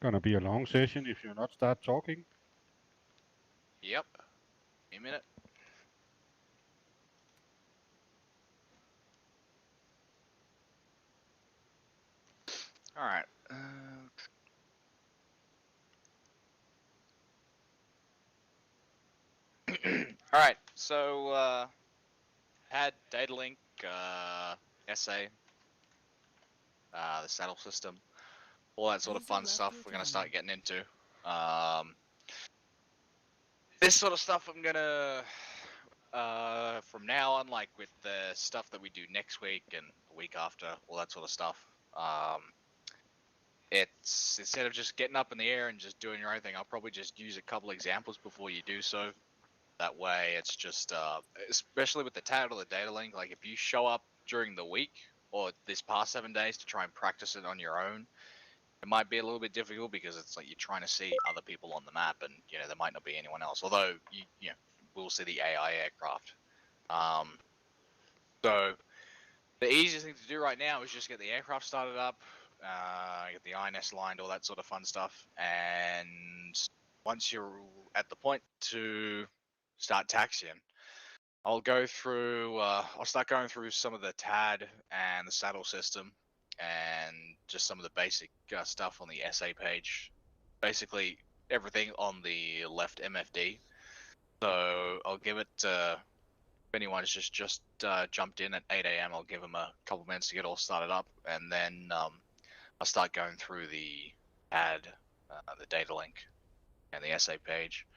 Gonna be a long session if you not start talking. Yep. A minute. All right. All right. So had data link, SA, the saddle system, all that sort of fun stuff. We're gonna start getting into. This sort of stuff I'm gonna from now on, like with the stuff that we do next week and the week after, all that sort of stuff. It's instead of just getting up in the air and just doing your own thing, I'll probably just use a couple examples before you do so. That way, it's just, especially with the TAD or the data link, like if you show up during the week or this past 7 days to try and practice it on your own, it might be a little bit difficult because it's like you're trying to see other people on the map, and there might not be anyone else. Although you will see the AI aircraft. So the easiest thing to do right now is just get the aircraft started up, get the INS lined, all that sort of fun stuff, and once you're at the point to start taxiing, I'll start going through some of the TAD and the saddle system, and just some of the basic stuff on the SA page. Basically everything on the left MFD. So I'll give it, if anyone's just jumped in at 8 AM, I'll give them a couple minutes to get all started up, and then I'll start going through the TAD, the data link, and the SA page.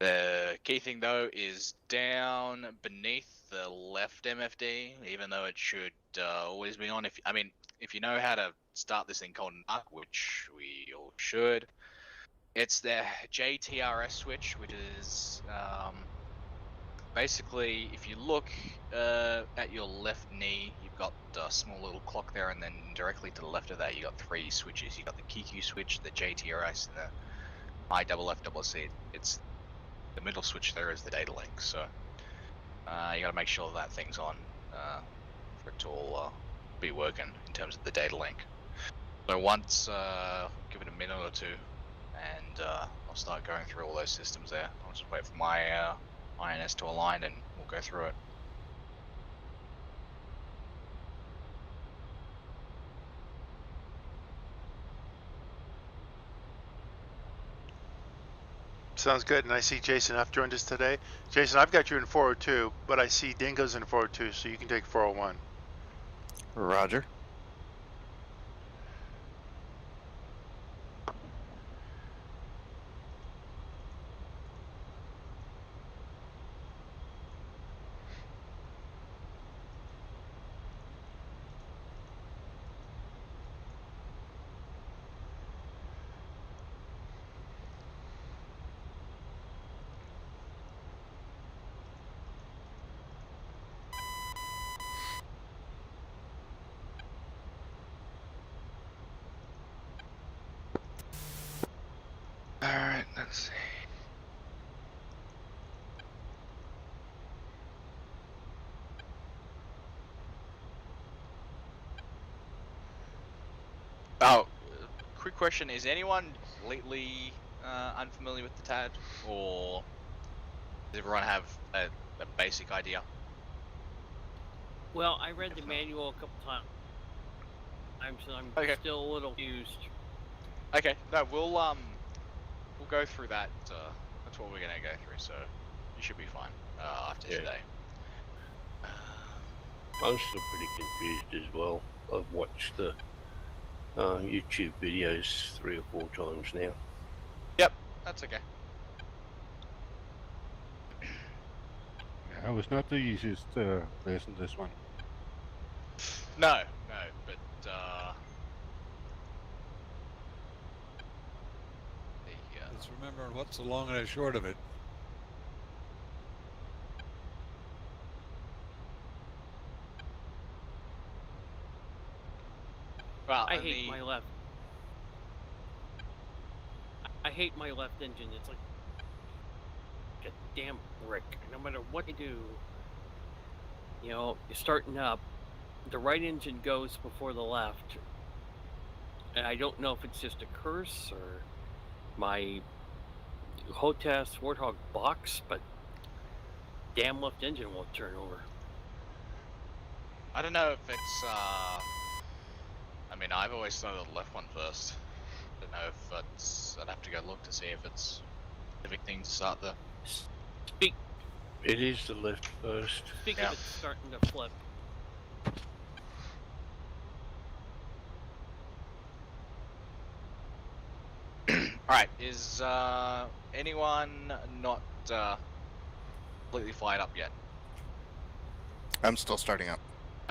The key thing though is down beneath the left MFD, even though it should always be on. If you know how to start this thing called NUC, which we all should, it's the JTRS switch, which is basically, if you look at your left knee, you've got a small little clock there, and then directly to the left of that, you got 3 switches. You got the KQ switch, the JTRS, and the IFFC. It's the middle switch there is the data link, so you got to make sure that thing's on for it to all be working in terms of the data link. So once, give it a minute or two, and I'll start going through all those systems there. I'll just wait for my INS to align, and we'll go through it. Sounds good. And I see Jason F. joined us today. Jason, I've got you in 402, but I see Dingo's in 402, so you can take 401. Roger. All right, let's see. Oh, quick question: is anyone completely unfamiliar with the TAD, or does everyone have a basic idea? Well, I read the If not- manual a couple times, so I'm Okay. still a little confused. Okay, no, we'll go through that. That's what we're gonna go through. So you should be fine after Yeah. today. I'm still pretty confused as well. I've watched the YouTube videos 3 or 4 times now. Yep, that's okay. Yeah, it was not the easiest lesson, this one. No, but Let's remember what's the long and the short of it. well, I hate my left. I hate my left engine. It's like a damn brick. No matter what you do, you're starting up. The right engine goes before the left. And I don't know if it's just a curse or my HOTAS Warthog box, but damn left engine won't turn over. I don't know if it's, I mean, I've always started the left one first. I don't know if it's, I'd have to go look to see if it's a specific thing to start the... Speak, It is the left first. speak Yeah. of it starting to flip. Alright, is anyone not completely fired up yet? I'm still starting up.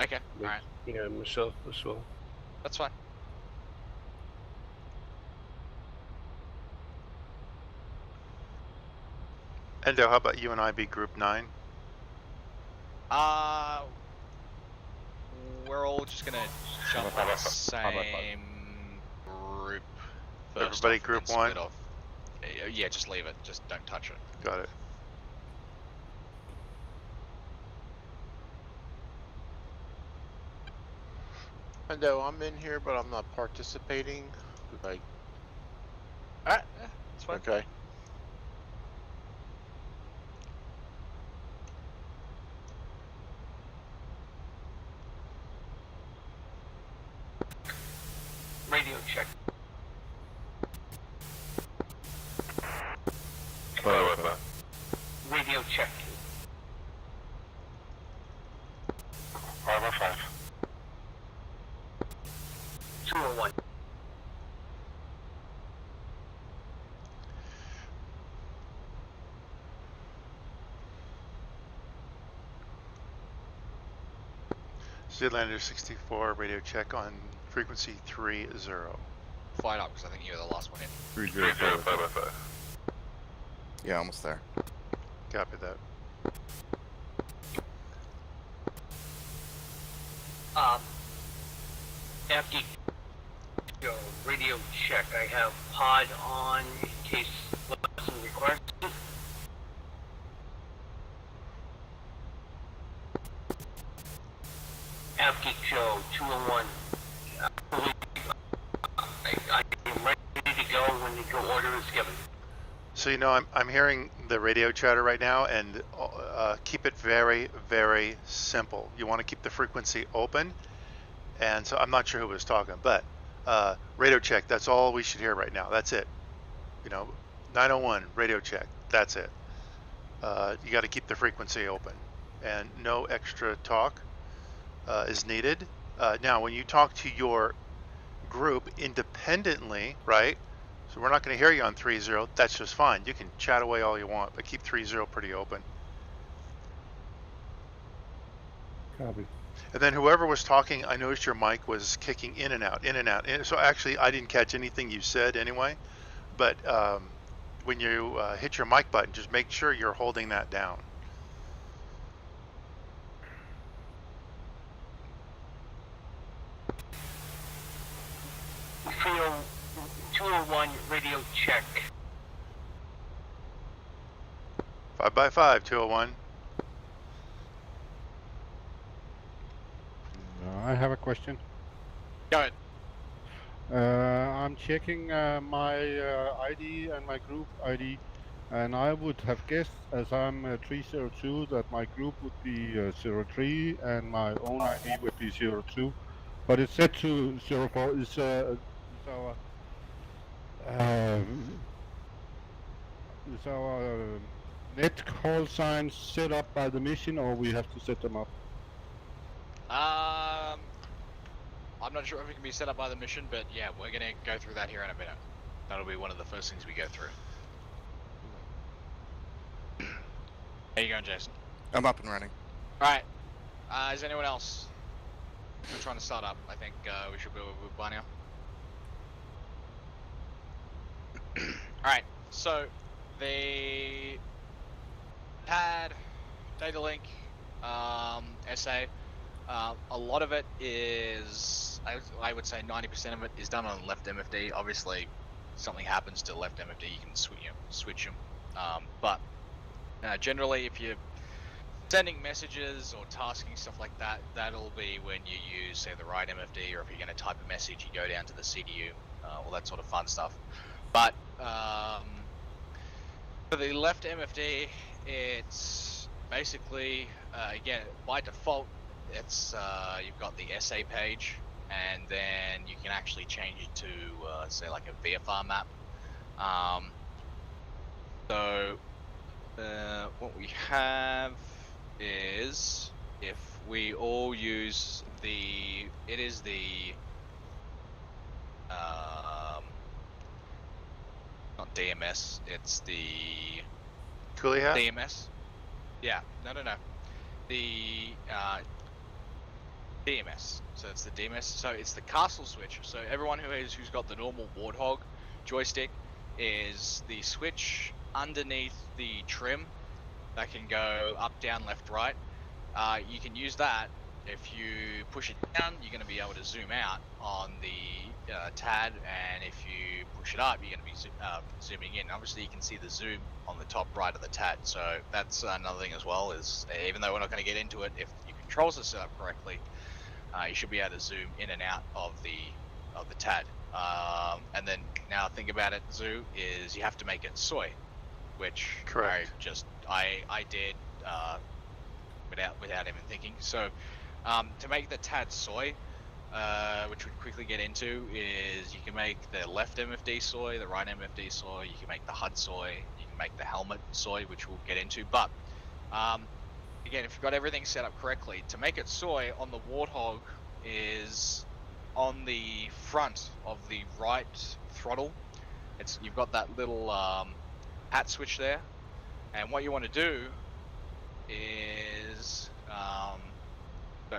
Okay, alright, Yeah, myself as well. that's fine. Endo, how about you and I be group 9? We're all just gonna jump on the same group first. Everybody off and group then 1? split off. Yeah, just leave it. Just don't touch it. Got it. Endo, I'm in here, but I'm not participating. Like, Alright, yeah, it's fine. okay. Radio check. Radio check. 505. 201. Zealander 64, radio check on frequency 30. Fired up because I think you were the last one in. 305. Yeah, almost there. Copy that. After you go radio check, I have pod on in case lesson requires it. After Joe 201. I'm ready to go when the go order is given. So you know, I'm hearing the radio chatter right now, and keep it very, very simple. You want to keep the frequency open, and so I'm not sure who was talking, but radio check. That's all we should hear right now. That's it. You know, 901 radio check. That's it. You got to keep the frequency open, and no extra talk is needed. Now, when you talk to your group independently, right? So we're not going to hear you on 30. That's just fine. You can chat away all you want, but keep 30 pretty open. Copy. And then whoever was talking, I noticed your mic was kicking in and out, in and out. And so actually, I didn't catch anything you said anyway. But when you hit your mic button, just make sure you're holding that down. Feel 201 radio check. 5x5, 201. I have a question. Go ahead. I'm checking my ID and my group ID, and I would have guessed, as I'm 302, that my group would be 03 and my own ID would be 02. But it's set to 04. Is our net call signs set up by the mission, or we have to set them up? I'm not sure if it can be set up by the mission, but yeah, we're gonna go through that here in a minute. That'll be one of the first things we go through. How you going, Jason? I'm up and running. Alright. Is anyone else? We're trying to start up. I think we should be by now. Alright, so the pad, data link, SA, a lot of it is, I would say 90% of it is done on left MFD. Obviously, something happens to left MFD, you can switch them. But generally, if you sending messages or tasking, stuff like that, that'll be when you use, say, the right MFD, or if you're going to type a message, you go down to the CDU, all that sort of fun stuff. But for the left MFD, it's basically, again, by default, it's you've got the SA page, and then you can actually change it to, say, like a VFR map. So what we have is, if we all use the, it is the, not DMS, it's the Coolie hat? DMS. Yeah, no. The DMS. So it's the DMS. So it's the castle switch. So everyone who's got the normal Warthog joystick is the switch underneath the trim that can go up, down, left, right. You can use that. If you push it down, you're going to be able to zoom out on the TAD, and if you push it up, you're going to be zooming in. Obviously, you can see the zoom on the top right of the TAD, so that's another thing as well, is even though we're not going to get into it, if your controls are set up correctly, you should be able to zoom in and out of the TAD. And then now think about it, Zoo, is you have to make it soy, which Correct. I did without even thinking. So to make the TAD soy, which we'd quickly get into, is you can make the left MFD soy, the right MFD soy, you can make the HUD soy, you can make the helmet soy, which we'll get into. But again, if you've got everything set up correctly, to make it soy on the Warthog is on the front of the right throttle. You've got that little hat switch there, and what you want to do is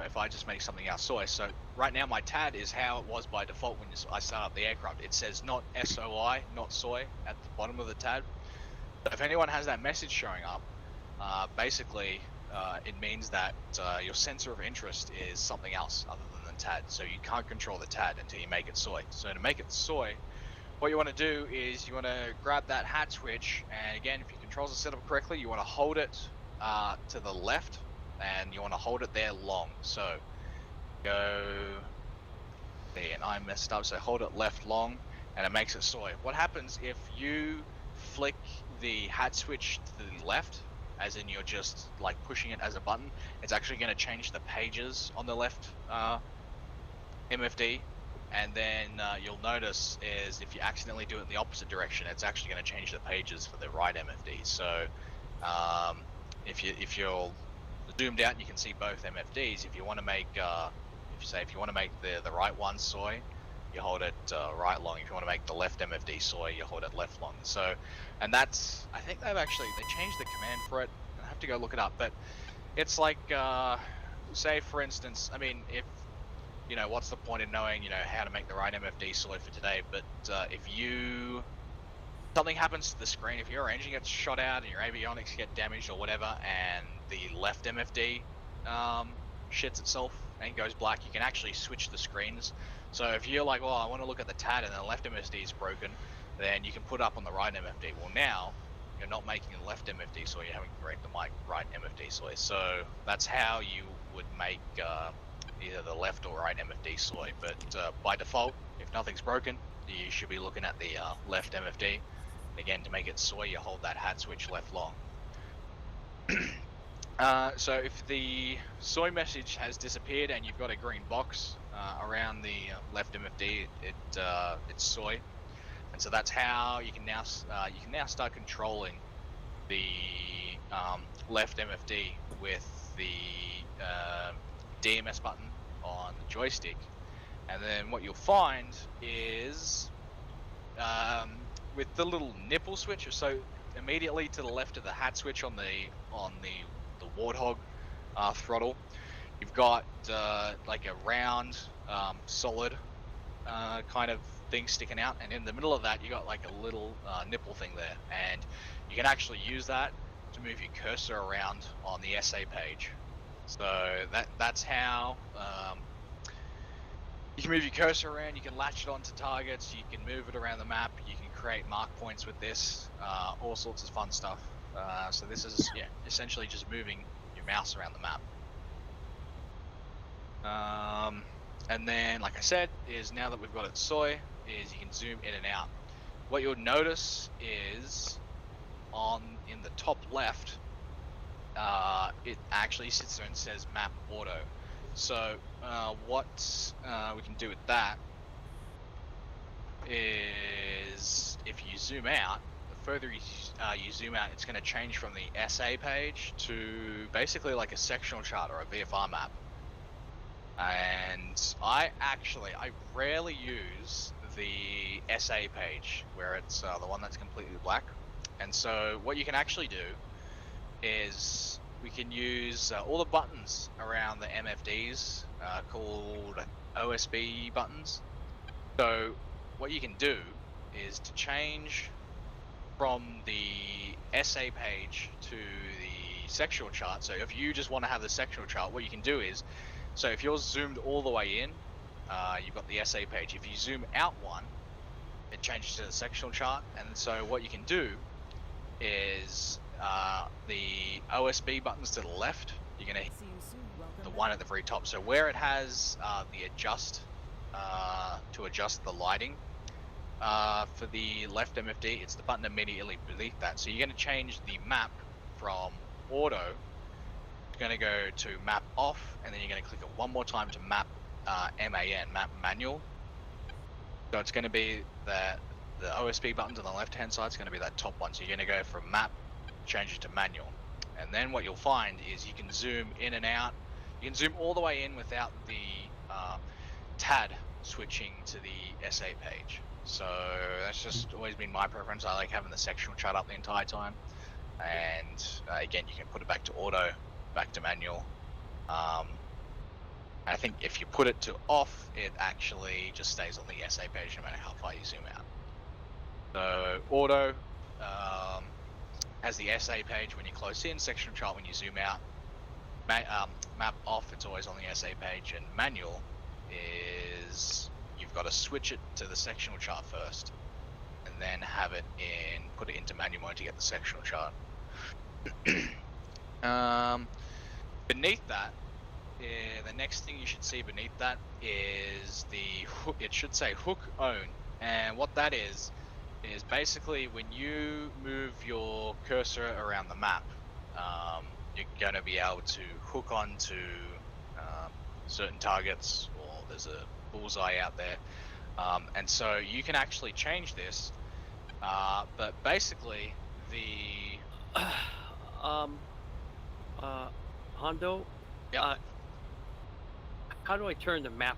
if I just make something else soy. So right now my TAD is how it was by default when I start up the aircraft. It says not SOI, not soy at the bottom of the TAD. So if anyone has that message showing up, basically it means that your sensor of interest is something else other than the TAD. So you can't control the TAD until you make it soy. So to make it soy, what you want to do is you want to grab that hat switch, and again, if your controls are set up correctly, you want to hold it to the left, and you want to hold it there long. So go there, and I messed up, so hold it left long, and it makes it soy. What happens if you flick the hat switch to the left, as in you're just like pushing it as a button, it's actually going to change the pages on the left MFD. And then you'll notice is if you accidentally do it in the opposite direction, it's actually going to change the pages for the right MFD. So if you're zoomed out and you can see both MFDs, if you want to make if you want to make the right one soy, you hold it right long. If you want to make the left MFD soy, you hold it left long. So, and that's, I think they changed the command for it. I have to go look it up, but it's like say for instance, I mean, if you know, what's the point in knowing, you know, how to make the right MFD soy for today, but if something happens to the screen, if your engine gets shot out and your avionics get damaged or whatever, and the left MFD shits itself and goes black, you can actually switch the screens. So if you're like, well, I want to look at the TAD and the left MFD is broken, then you can put up on the right MFD. Well, now you're not making the left MFD soy, you're having to correct the right MFD soy. So that's how you would make either the left or right MFD soy. But by default, if nothing's broken, you should be looking at the left MFD. Again, to make it soy, you hold that hat switch left long. So if the soy message has disappeared and you've got a green box around the left MFD, it's soy, and so that's how you can now start controlling the left MFD with the DMS button on the joystick. And then what you'll find is with the little nipple switch, so immediately to the left of the hat switch on the Warthog throttle, you've got like a round solid kind of thing sticking out, and in the middle of that you got like a little nipple thing there, and you can actually use that to move your cursor around on the SA page. So that's how you can move your cursor around, you can latch it onto targets, you can move it around the map, you can create mark points with this, all sorts of fun stuff. So this is essentially just moving your mouse around the map. And then, like I said, is now that we've got it soy, is you can zoom in and out. What you'll notice is in the top left, it actually sits there and says map auto. So what we can do with that is if you zoom out, the further you zoom out, it's going to change from the SA page to basically like a sectional chart or a VFR map. And I rarely use the SA page where it's the one that's completely black. And so what you can actually do is we can use all the buttons around the MFDs called OSB buttons. So what you can do is to change from the SA page to the sectional chart. So if you just want to have the sectional chart, what you can do is, so if you're zoomed all the way in, you've got the SA page. If you zoom out one, it changes to the sectional chart. And so what you can do is the OSB buttons to the left, you're going to hit the one at the very top. So where it has the adjust to adjust the lighting for the left MFD, it's the button immediately beneath that. So you're going to change the map from auto. It's going to go to map off, and then you're going to click it one more time to map MAN, map manual. So it's going to be the OSB buttons on the left hand side is going to be that top one. So you're going to go from map, change it to manual. And then what you'll find is you can zoom in and out. You can zoom all the way in without the TAD switching to the SA page. So that's just always been my preference. I like having the sectional chart up the entire time. And again, you can put it back to auto, back to manual. I think if you put it to off, it actually just stays on the SA page no matter how far you zoom out. So auto has the SA page when you're close in, sectional chart when you zoom out. Map off, it's always on the SA page, and manual is you've got to switch it to the sectional chart first, and then have it put it into manual mode to get the sectional chart. Beneath that, the next thing you should see beneath that is the hook. It should say hook own, and what that is basically when you move your cursor around the map, you're going to be able to hook onto certain targets, or there's a bullseye out there, and so you can actually change this. But basically, the Hondo. Yeah. How do I turn the map?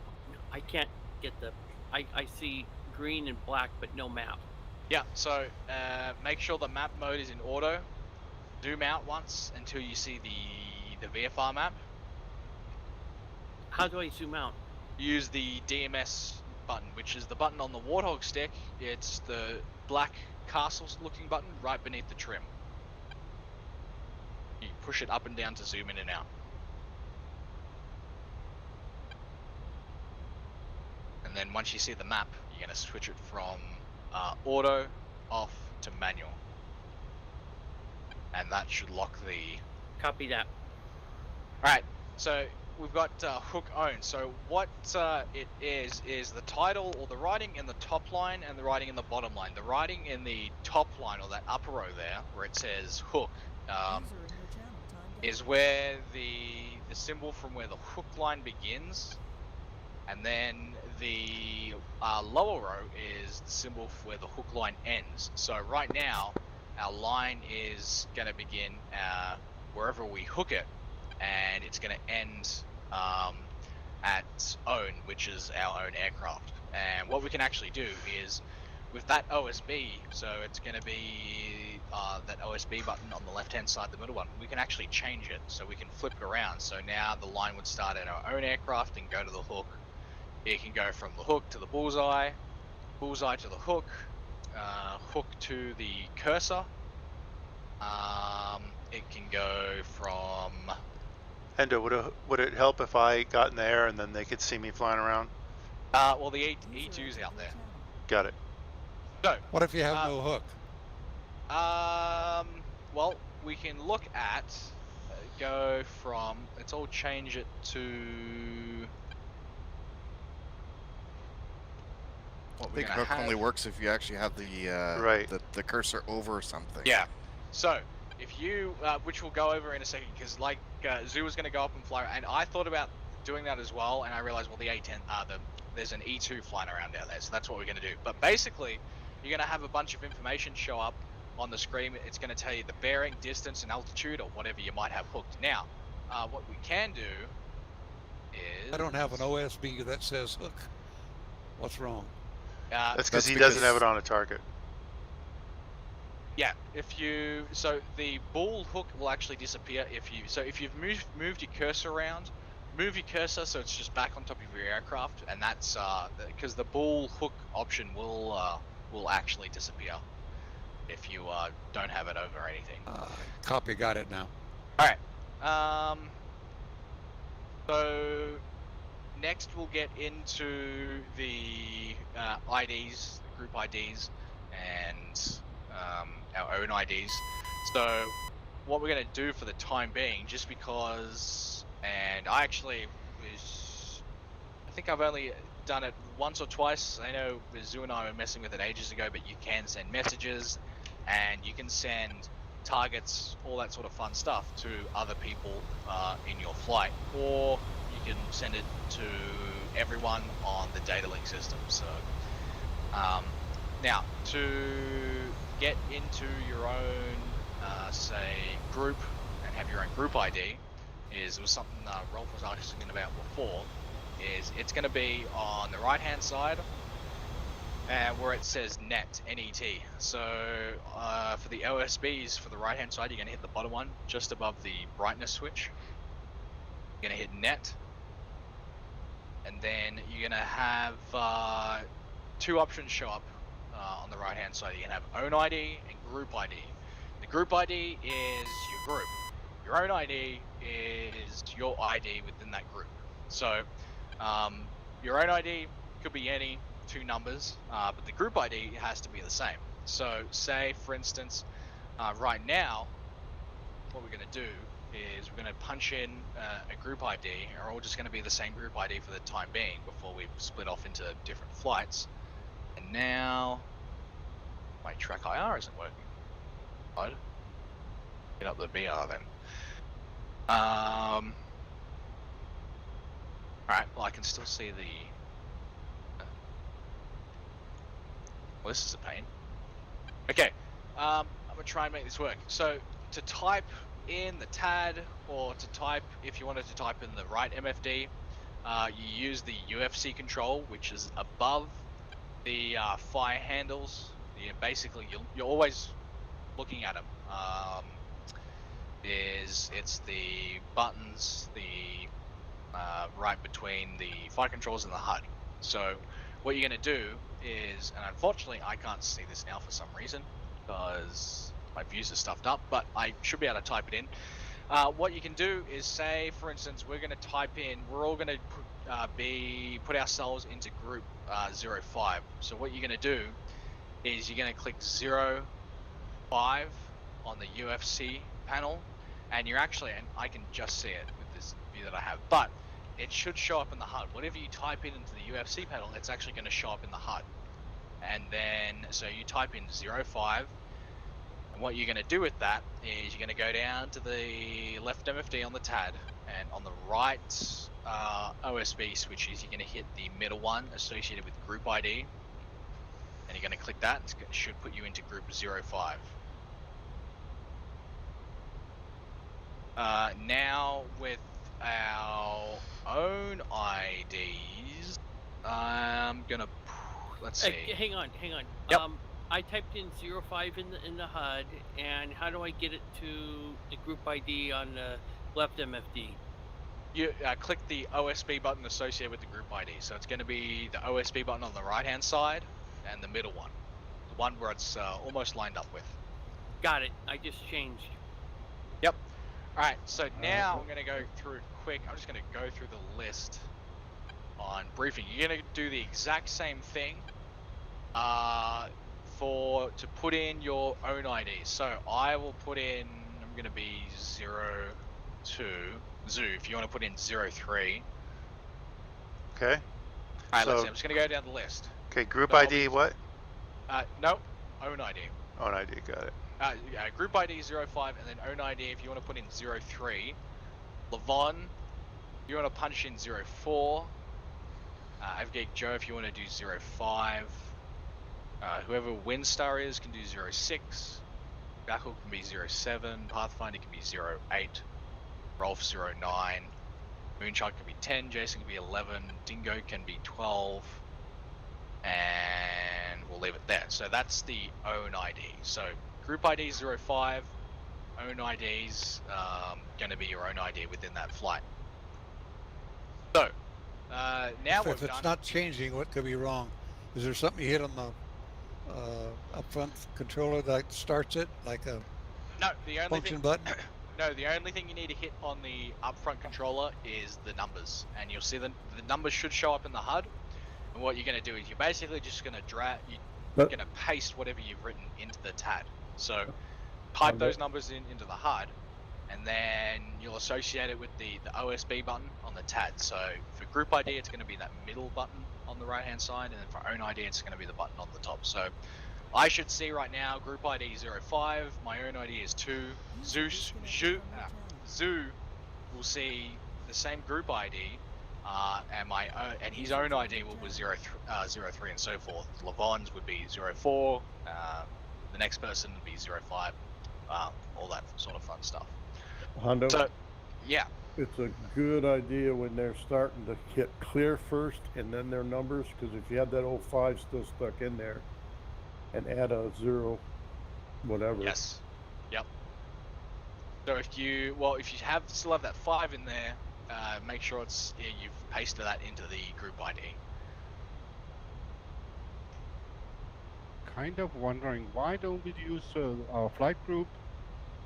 I can't get the. I see green and black, but no map. Yeah, so make sure the map mode is in auto. Zoom out once until you see the VFR map. How do I zoom out? Use the DMS button, which is the button on the Warthog stick. It's the black castle-looking button right beneath the trim. You push it up and down to zoom in and out. And then once you see the map, you're going to switch it from auto off to manual. And that should lock the... Copy that. Alright, so we've got hook own. So what it is the title or the writing in the top line and the writing in the bottom line. The writing in the top line, or that upper row there, where it says hook, is where the symbol from where the hook line begins, and then the lower row is the symbol for where the hook line ends. So right now, our line is going to begin wherever we hook it, and it's going to end at own, which is our own aircraft. And what we can actually do is, with that OSB, so it's going to be that OSB button on the left-hand side, the middle one, we can actually change it. So we can flip it around. So now the line would start at our own aircraft and go to the hook. It can go from the hook to the bullseye, bullseye to the hook, hook to the cursor. It can go from... Hendo, would it help if I got in the air and then they could see me flying around? Well, the E2's out there. Got it. So, What if you have no hook? well, we can look at go from. Let's all change it to. What I we're think gonna hook have. only works if you actually have the Right. the cursor over something. Yeah. So if you, which we'll go over in a second, because like Zoo was going to go up and fly, and I thought about doing that as well, and I realized, well, the A10, there's an E2 flying around down there, so that's what we're going to do. But basically, you're going to have a bunch of information show up on the screen. It's going to tell you the bearing, distance, and altitude, or whatever you might have hooked. Now, what we can do is I don't have an OSB that says hook. What's wrong? That's That's he doesn't have because- it on a target. Yeah, so the ball hook will actually disappear if you've moved your cursor around, move your cursor so it's just back on top of your aircraft, and that's because the ball hook option will actually disappear if you don't have it over anything. Copy, got it now. All right. So next we'll get into the IDs, group IDs, and our own IDs. So what we're going to do for the time being, just because, and I think I've only done it once or twice. I know Zoo and I were messing with it ages ago, but you can send messages and you can send targets, all that sort of fun stuff to other people in your flight, or you can send it to everyone on the data link system. So now to get into your own say group and have your own group ID it was something Rolf was asking about before, is it's going to be on the right hand side where it says net, N-E-T. So for the OSBs for the right hand side, you're going to hit the bottom one just above the brightness switch. You're going to hit net, and then you're going to have two options show up on the right hand side. You can have own ID and group ID. The group ID is your group. Your own ID is your ID within that group. So your own ID could be any two numbers, but the group ID has to be the same. So say, for instance, right now, what we're going to do is we're going to punch in a group ID, and we're all just going to be the same group ID for the time being before we split off into different flights. And now my track IR isn't working. I'd get up the BR then. Alright, well I can still see the... Well, this is a pain. Okay, I'm going to try and make this work. So, to type in the TAD, or to type, if you wanted to type in the right MFD, you use the UFC control, which is above the fire handles. Basically, you're always looking at them. It's the buttons, right between the fire controls and the HUD. So what you're going to do is, and unfortunately I can't see this now for some reason because my views are stuffed up, but I should be able to type it in. What you can do is say, for instance, we're going to type in, we're all going to put ourselves into group 05. So what you're going to do is you're going to click 05 on the UFC panel, and you're actually, and I can just see it with this view that I have, but it should show up in the HUD. Whatever you type in into the UFC panel, it's actually going to show up in the HUD. And then, so you type in 05, and what you're going to do with that is you're going to go down to the left MFD on the TAD, and on the right OSB switches, you're going to hit the middle one associated with group ID, and you're going to click that, and it should put you into group 05. Now with our own IDs, I'm gonna, let's see. Hang on. Yep. I typed in 05 in the HUD, and how do I get it to the group ID on the left MFD? You click the OSB button associated with the group ID. So it's going to be the OSB button on the right-hand side and the middle one, the one where it's almost lined up with. Got it. I just changed. Yep. All right. So now I'm going to go through quick. I'm just going to go through the list on briefing. You're going to do the exact same thing to put in your own ID. So I will put in, I'm going to be 0, to Zoo, if you want to put in 03. Okay. Alright, So- let's see. I'm just going to go down the list. Okay, group So I'll ID be- what? No, own ID. Own ID, got it. Group ID 05 and then own ID if you want to put in 03. Levon, if you want to punch in 04. Avgeek Joe if you want to do 05. Whoever Windstar is can do 06. Backle can be 07. Pathfinder can be 08. Rolf 09. Moonshot can be 10. Jason can be 11. Dingo can be 12. And we'll leave it there. So that's the own ID. So group ID 05. Own ID's going to be your own ID within that flight. So now If we've it's done. not changing, what could be wrong? Is there something you hit on the upfront controller that starts it, like a No, the only function thing. button? No, the only thing you need to hit on the upfront controller is the numbers, and you'll see the numbers should show up in the HUD. And what you're going to do is you're basically just going to you're going to paste whatever you've written into the TAD. So type those numbers into the HUD, and then you'll associate it with the OSB button on the TAD. So for group ID, it's going to be that middle button on the right hand side, and then for own ID, it's going to be the button on the top. So I should see right now group ID 05, my own ID is 2. Zoo will see the same group ID, and his own ID will be 03 and so forth. Levon's would be 04, the next person would be 05, all that sort of fun stuff. Hondo, So, yeah. it's a good idea when they're starting to hit clear first and then their numbers, because if you have that 05 still stuck in there and add a 0, whatever. Yes. Yep. So if you still have that 5 in there, make sure you've pasted that into the group ID. Kind of wondering, why don't we use our flight group?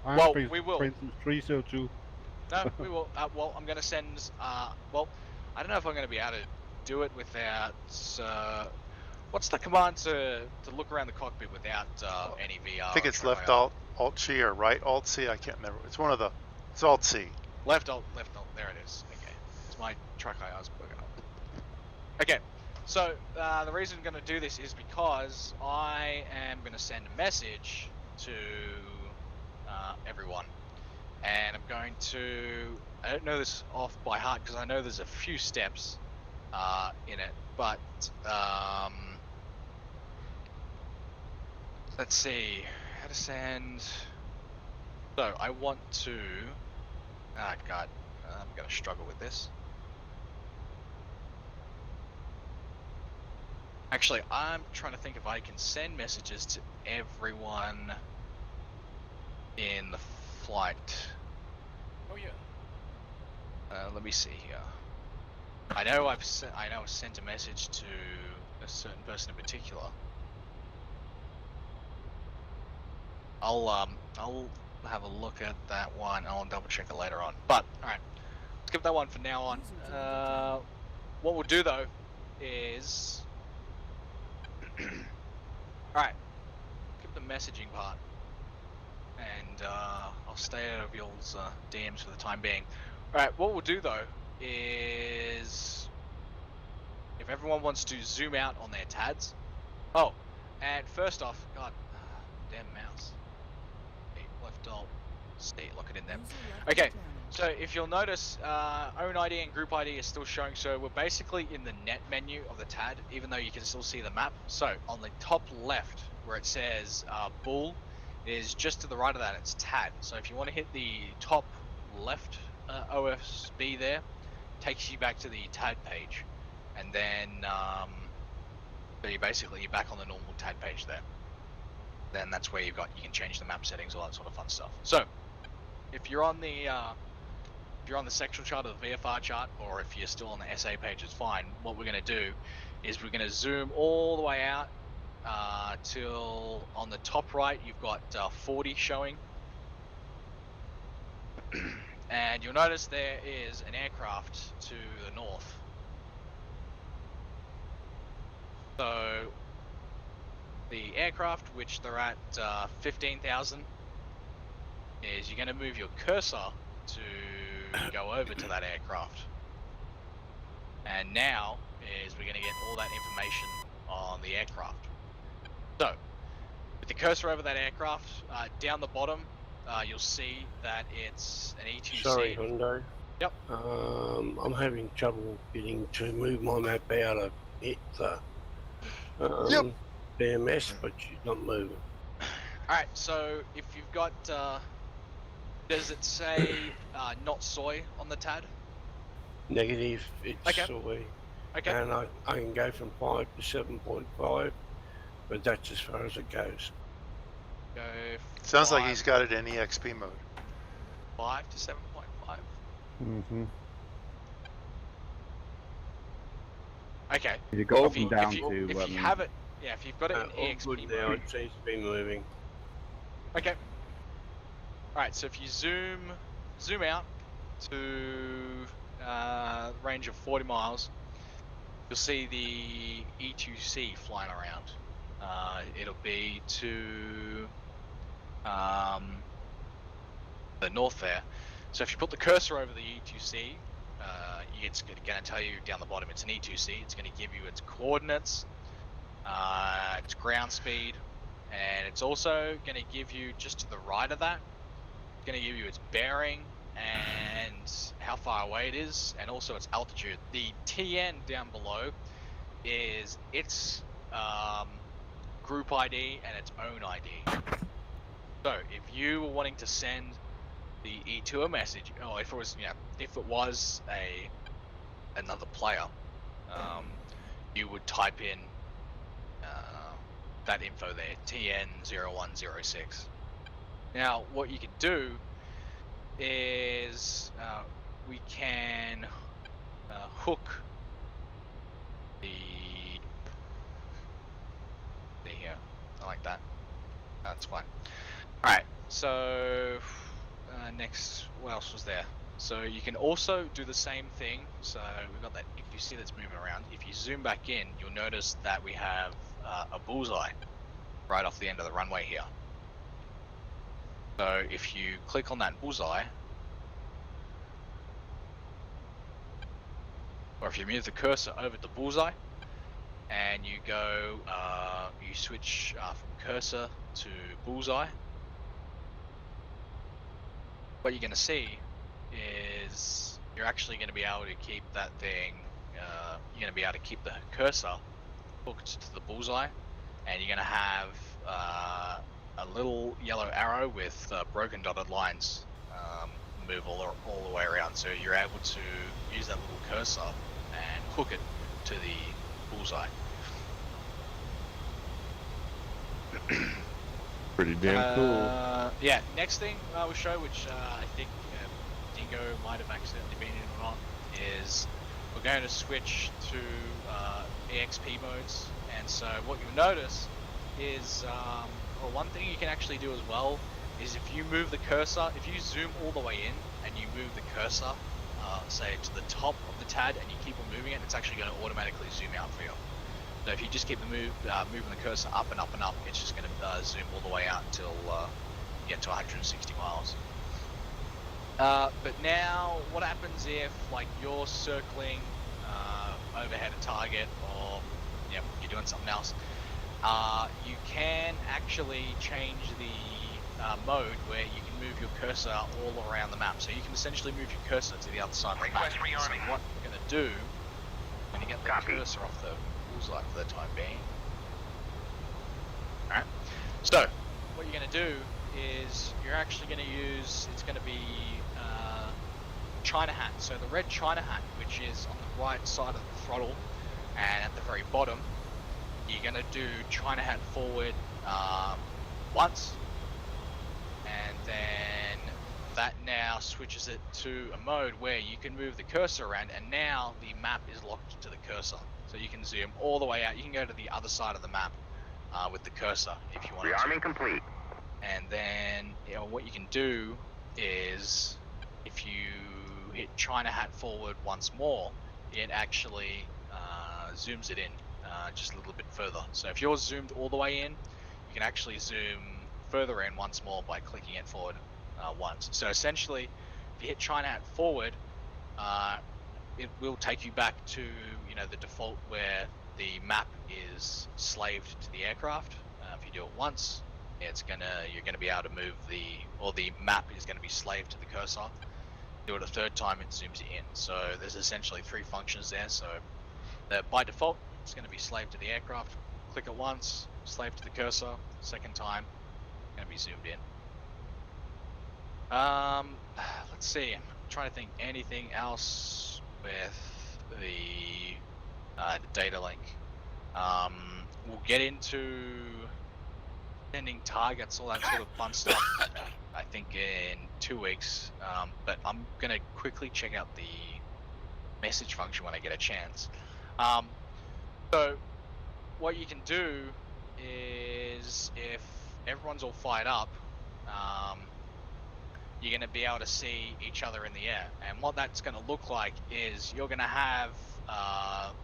Well, we will. For instance, 302. No, we will. Well, I'm going to send. Well, I don't know if I'm going to be able to do it without. What's the command to look around the cockpit without any VR? I think it's left Alt C or right Alt C. I can't remember. It's one of the. It's Alt C. Left Alt. There it is. Okay. It's my track IR's bugging up. Okay. So the reason I'm going to do this is because I am going to send a message to everyone, and I'm going to. I don't know this off by heart because I know there's a few steps in it, but let's see how to send. So I want to. Ah, God, I'm gonna struggle with this. Actually, I'm trying to think if I can send messages to everyone in the flight. Oh yeah. Let me see here. I know I've sent a message to a certain person in particular. I'll have a look at that one. I'll double check it later on. But alright, let's give that one for now on. What we'll do though is alright, skip the messaging part, and I'll stay out of y'all's DMs for the time being. Alright, what we'll do though is if everyone wants to zoom out on their TADs. Oh, and first off, God, damn mouse. Left Alt C, lock it in there. Okay, so if you'll notice, own ID and group ID is still showing, so we're basically in the net menu of the TAD, even though you can still see the map. So on the top left, where it says bull, is just to the right of that, it's TAD. So if you want to hit the top left OSB there, takes you back to the TAD page, and then so you're back on the normal TAD page there. Then that's where you can change the map settings, all that sort of fun stuff. So if you're on the sectional chart or the VFR chart, or if you're still on the SA page, it's fine. What we're going to do is we're going to zoom all the way out till on the top right you've got 40 showing. And you'll notice there is an aircraft to the north. So the aircraft, which they're at 15,000, is you're going to move your cursor to go over to that aircraft. And now is we're going to get all that information on the aircraft. So, with the cursor over that aircraft, down the bottom, you'll see that it's an E2C. Sorry, Hundo. Yep. I'm having trouble getting to move my map out of it. BMS, but she's not moving. Alright, so if you've got, does it say not soy on the TAD? Negative, it's Okay. soy. Okay. And I can go from 5 to 7.5, but that's as far as it goes. Go Sounds like he's got it in EXP mode. 5 to 7.5. Mm-hmm. Okay. You go If you, up and down if you, to. if you have it, yeah, if you've got it in All EXP good now, mode. it seems to be moving. Okay. Alright, so if you zoom out to range of 40 miles, you'll see the E2C flying around. It'll be to the north there. So if you put the cursor over the E2C, it's going to tell you down the bottom it's an E2C. It's going to give you its coordinates, its ground speed, and it's also going to give you, just to the right of that, it's going to give you its bearing and how far away it is, and also its altitude. The TN down below is its group ID and its own ID. So if you were wanting to send the E2 a message, or if it was, if it was another player, you would type in that info there, TN0106. Now, what you can do is we can hook the here. I like that. That's fine. All right. So next, what else was there? So you can also do the same thing. So we've got that. If you see that's moving around, if you zoom back in, you'll notice that we have a bullseye right off the end of the runway here. So if you click on that bullseye, or if you move the cursor over the bullseye, and you go, you switch from cursor to bullseye, what you're going to see is you're actually going to be able to keep that thing, you're going to be able to keep the cursor hooked to the bullseye, and you're going to have a little yellow arrow with broken dotted lines move all the way around. So you're able to use that little cursor and hook it to the bullseye. Pretty damn cool. Yeah, next thing I will show, which I think Dingo might have accidentally been in or not, is we're going to switch to EXP modes. And so what you'll notice is, well, one thing you can actually do as well is if you move the cursor, if you zoom all the way in and you move the cursor, say to the top of the TAD, and you keep on moving it, it's actually going to automatically zoom out for you. So if you just keep the moving the cursor up and up and up, it's just going to zoom all the way out until you get to 160 miles. But now, what happens if, like, you're circling overhead a target, or you're doing something else? You can actually change the mode where you can move your cursor all around the map. So you can essentially move your cursor to the other side of the map. So what you're going to do when you get the cursor off the bullseye for the time being. Alright, so what you're going to do is you're actually going to use, it's going to be China hat. So the red China hat, which is on the right side of the throttle and at the very bottom, you're going to do China hat forward once, and then that now switches it to a mode where you can move the cursor around, and now the map is locked to the cursor. So you can zoom all the way out. You can go to the other side of the map with the cursor if you want to. Rearming complete. And then what you can do is if you hit China hat forward once more, it actually zooms it in just a little bit further. So if you're zoomed all the way in, you can actually zoom further in once more by clicking it forward once. So essentially, you hit China hat forward, it will take you back to, you know, the default where the map is slaved to the aircraft. If you do it once, you're gonna be able to move the map is gonna be slaved to the cursor. Do it a third time, it zooms you in. So there's essentially 3 functions there. So by default, it's gonna be slaved to the aircraft. Click it once, slave to the cursor. Second time, gonna be zoomed in. Let's see. I'm trying to think anything else with the data link. We'll get into sending targets, all that sort of fun stuff. I think in 2 weeks. But I'm gonna quickly check out the message function when I get a chance. So what you can do is, if everyone's all fired up, you're going to be able to see each other in the air. And what that's going to look like is you're going to have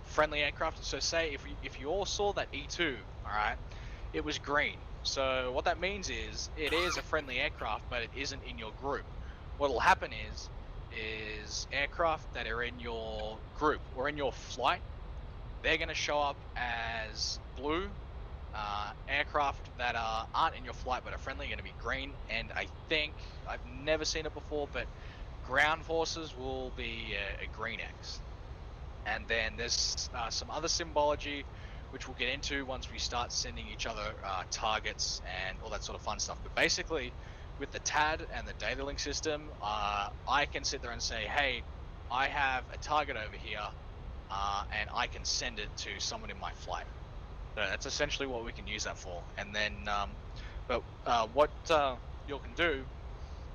friendly aircraft. So say if you all saw that E2, all right, it was green. So what that means is it is a friendly aircraft, but it isn't in your group. What will happen is aircraft that are in your group or in your flight, they're going to show up as blue. Aircraft that aren't in your flight but are friendly are going to be green, and I think, I've never seen it before, but ground forces will be a green X. And then there's some other symbology which we'll get into once we start sending each other targets and all that sort of fun stuff. But basically, with the TAD and the data link system, I can sit there and say, hey, I have a target over here, and I can send it to someone in my flight. So that's essentially what we can use that for. And then, what you can do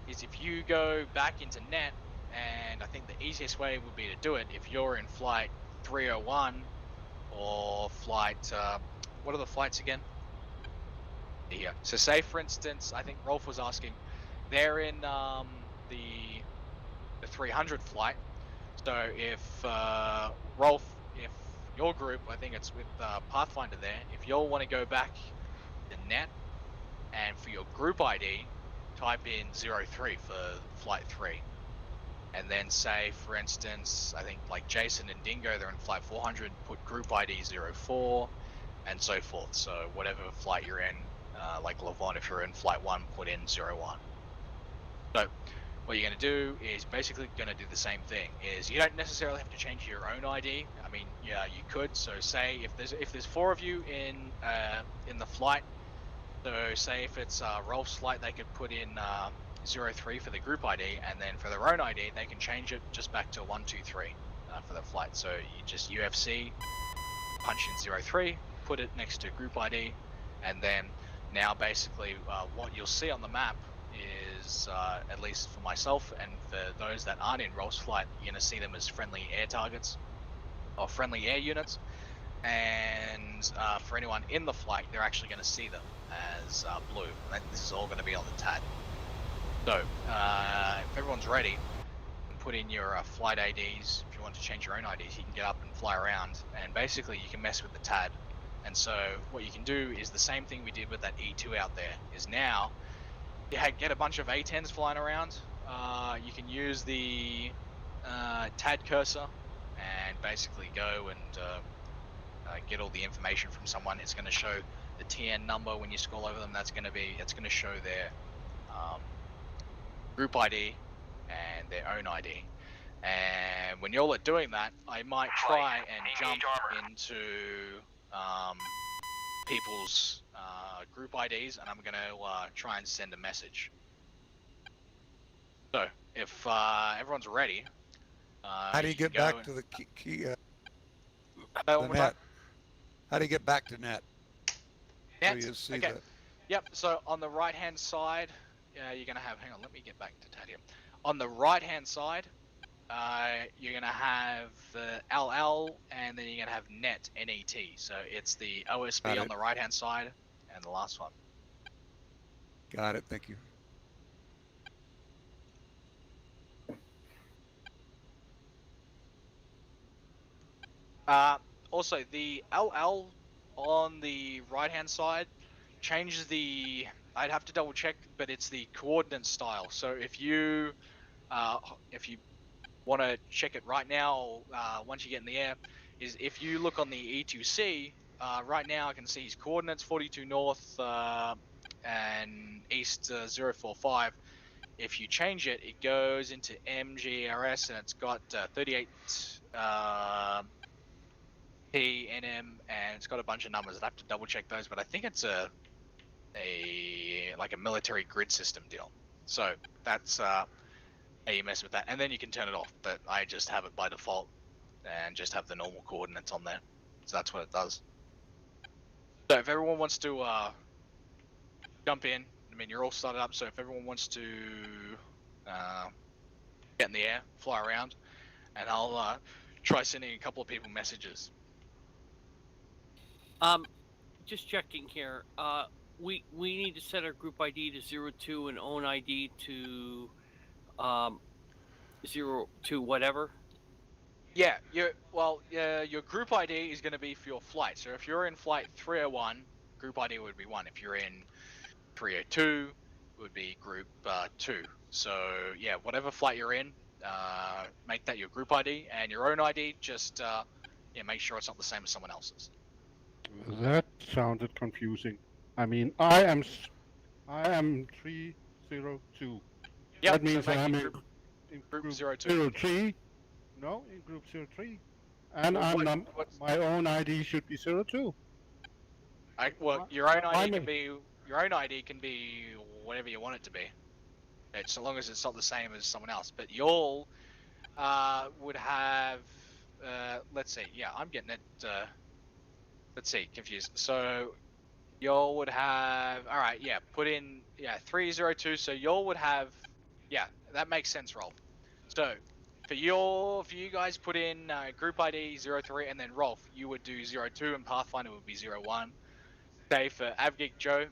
is, if you go back into net, and I think the easiest way would be to do it if you're in flight 301 or flight, what are the flights again? Here. So say, for instance, I think Rolf was asking, they're in the 300 flight. So if Rolf, if your group, I think it's with Pathfinder there, if you'll want to go back to net, and for your group ID, type in 03 for flight 3. And then say, for instance, I think like Jason and Dingo, they're in flight 400, put group ID 04, and so forth. So whatever flight you're in, like Levon, if you're in flight 1, put in 01. So what you're going to do is basically going to do the same thing. Is you don't necessarily have to change your own ID. I mean, yeah, you could. So say if there's 4 of you in the flight. So say if it's Rolf's flight, they could put in 03 for the group ID, and then for their own ID, they can change it just back to 123 for the flight. So you just UFC, punch in 03, put it next to group ID, and then now basically what you'll see on the map is, at least for myself and for those that aren't in Rolf's flight, you're going to see them as friendly air targets or friendly air units. And for anyone in the flight, they're actually going to see them as blue. And this is all going to be on the TAD. So if everyone's ready, you can put in your flight IDs. If you want to change your own IDs, you can get up and fly around, and basically you can mess with the TAD. And so what you can do is the same thing we did with that E2 out there, is now you get a bunch of A-10s flying around. You can use the TAD cursor and basically go and get all the information from someone. It's going to show the TN number when you scroll over them. It's going to show their group ID and their own ID. And when you're all doing that, I might try and jump into people's group IDs, and I'm going to try and send a message. So if everyone's ready, how do you get back to the key the net? How do you get back to net? Net? So you see okay. that. Yep, so on the right hand side, you're going to have, hang on, let me get back to TAD here. On the right hand side, you're going to have the LL, and then you're going to have net, NET. So it's the OSB on the right hand side, and the last one. Got it, thank you. Also, the LL on the right hand side changes the, I'd have to double check, but it's the coordinate style. So if you if you want to check it right now, or, once you get in the air, is if you look on the E2C, right now I can see his coordinates 42 north and east 045. If you change it, it goes into MGRS and it's got 38 PNM and it's got a bunch of numbers. I'd have to double check those, but I think it's a military grid system deal. So that's how you mess with that, and then you can turn it off. But I just have it by default and just have the normal coordinates on there. So that's what it does. So if everyone wants to jump in, I mean, you're all started up. So if everyone wants to get in the air, fly around, and I'll try sending a couple of people messages. Just checking here. We need to set our group ID to 02 and own ID to 02 whatever. Yeah, your group ID is going to be for your flight. So if you're in flight 301, group ID would be 1. If you're in 302, it would be group 2. So yeah, whatever flight you're in, make that your group ID, and your own ID, just make sure it's not the same as someone else's. That sounded confusing. I mean, I am 302. Yep, That means so make I'm it in group group 02. 03. No, in group 03. And Well, my own ID should be 02. Your own ID can be whatever you want it to be. It's, so long as it's not the same as someone else. But y'all would have, let's see, yeah, I'm getting it, let's see, confused. So y'all would have, all right, yeah, put in, 302. So y'all would have, yeah, that makes sense, Rolf. So for you guys put in group ID 03, and then Rolf, you would do 02, and Pathfinder would be 01. Say for Avgeek Joe,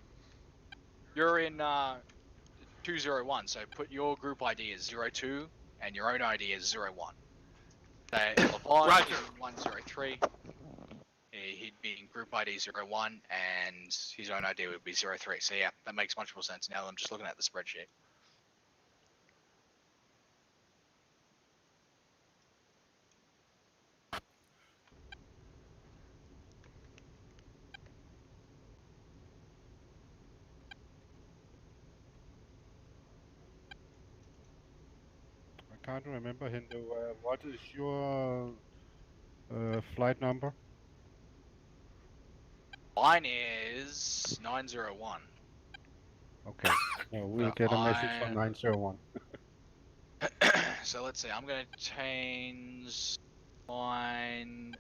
you're in 201, so put your group ID as 02 and your own ID as 01. Say Levon is in 103. He'd be in group ID 01 and his own ID would be 03. So yeah, that makes much more sense now. I'm just looking at the spreadsheet. I can't remember, Hendo. What is your flight number? Mine is 901. Okay. No, we'll get a message from 901. So let's see, I'm going to change mine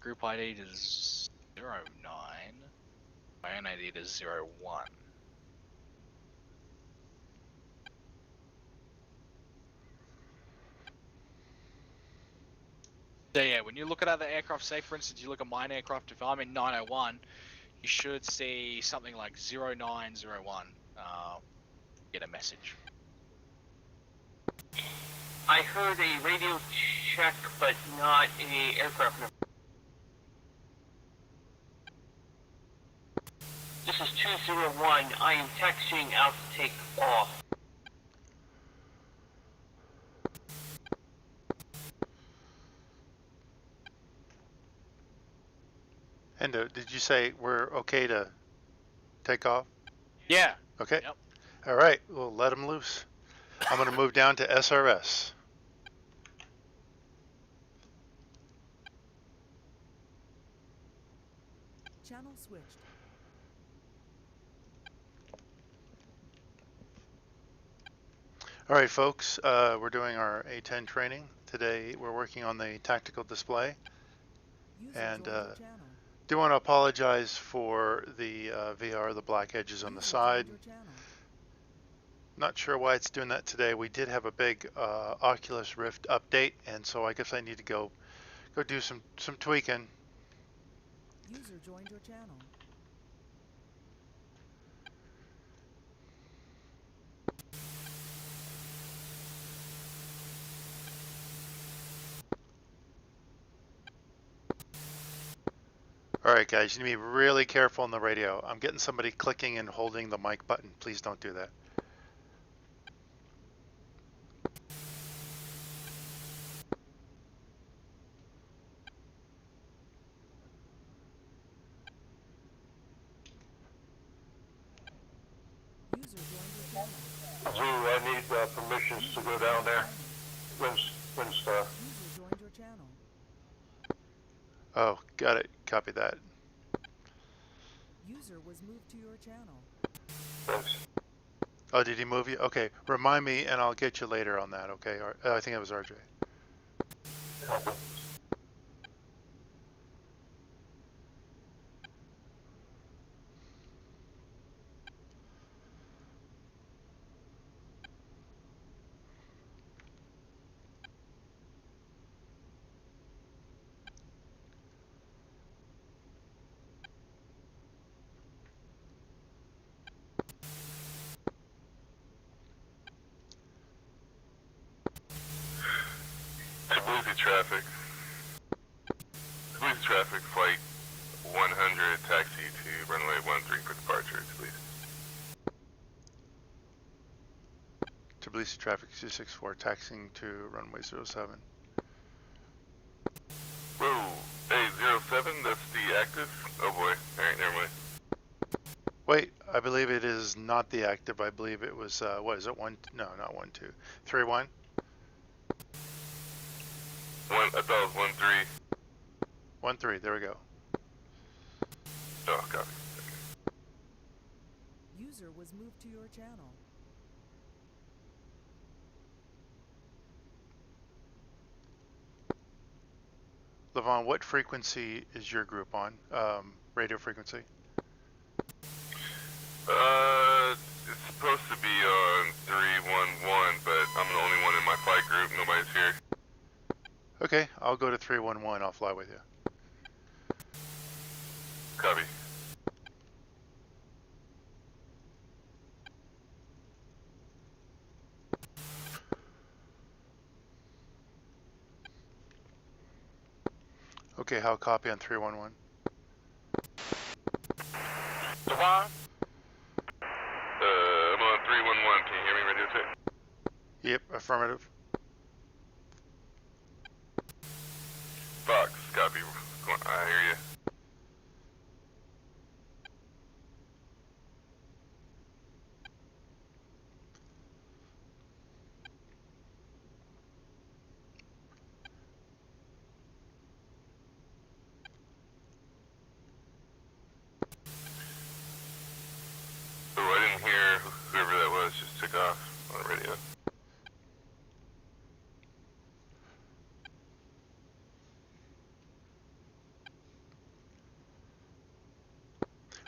group ID to 09. My own ID to 01. So yeah, when you look at other aircraft, say for instance, you look at mine aircraft, if I'm in 901, you should see something like 0901 get a message. I heard a radio check, but not a aircraft number. This is 201. I am texting out to take off. And did you say we're okay to take off? Yeah. Okay. Yep. All right, we'll let them loose. I'm going to move down to SRS. Channel switched. All right, folks, we're doing our A-10 training. Today we're working on the tactical display. And do want to apologize for the VR, the black edges on the side. Not sure why it's doing that today. We did have a big Oculus Rift update, and so I guess I need to go do some tweaking. User joined your channel. All right, guys, you need to be really careful on the radio. I'm getting somebody clicking and holding the mic button. Please don't do that. permissions to go down there. Windstar. User joined your channel. Oh, got it. Copy that. User was moved to your channel. Thanks. Oh, did he move you? Okay, remind me and I'll get you later on that, okay? I think it was RJ. Copy. Tbilisi traffic. Tbilisi traffic, flight 100, taxi to runway 13 for departure, Tbilisi. Tbilisi traffic 264, taxiing to runway 07. Whoa, hey, 07, that's the active? Oh boy, alright, never mind. Wait, I believe it is not the active. I believe it was, what is it? No, not 1, 2. 3, 1? I thought it was 13. 1, 3, there we go. Oh, copy. Okay. User was moved to your channel. Levon, what frequency is your group on? Radio frequency? It's supposed to be on 311, but I'm the only one in my flight group. Nobody's here. Okay, I'll go to 311. I'll fly with you. Copy. Okay, how copy on 311? Devon? I'm on 311. Can you hear me, radio check? Yep, affirmative. Fox, copy. I hear you. Oh, I didn't hear whoever that was just took off on the radio.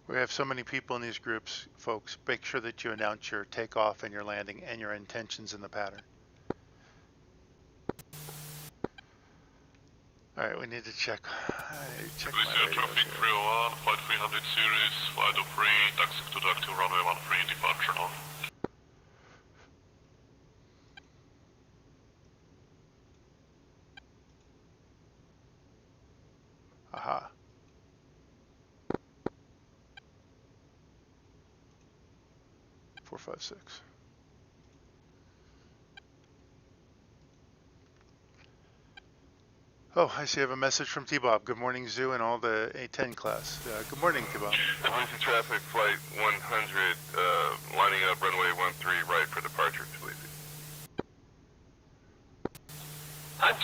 We have so many people in these groups, folks. Make sure that you announce your takeoff and your landing and your intentions in the pattern. All right, we need to check. I need to check my radios traffic here. 301, flight 300 series, flight 03, taxi to duck to runway 13, departure now. Aha. Four, 5, 6. Oh, I see I have a message from T-Bob. Good morning, Zoo, and all the A-10 class. Good morning, T-Bob. Tbilisi traffic, flight 100, lining up runway 13, right for departure, Tbilisi. I'm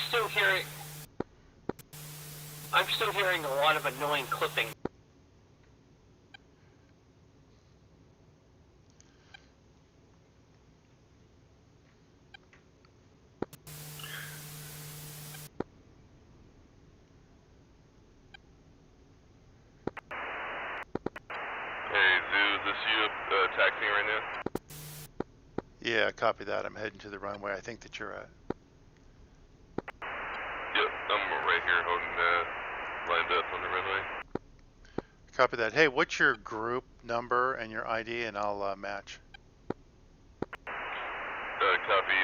still hearing a lot of annoying clipping. Hey, Zoo, is this you taxiing right now? Yeah, copy that. I'm heading to the runway I think that you're at. Yep, I'm right here holding, lined up on the runway. Copy that. Hey, what's your group number and your ID, and I'll match. Copy,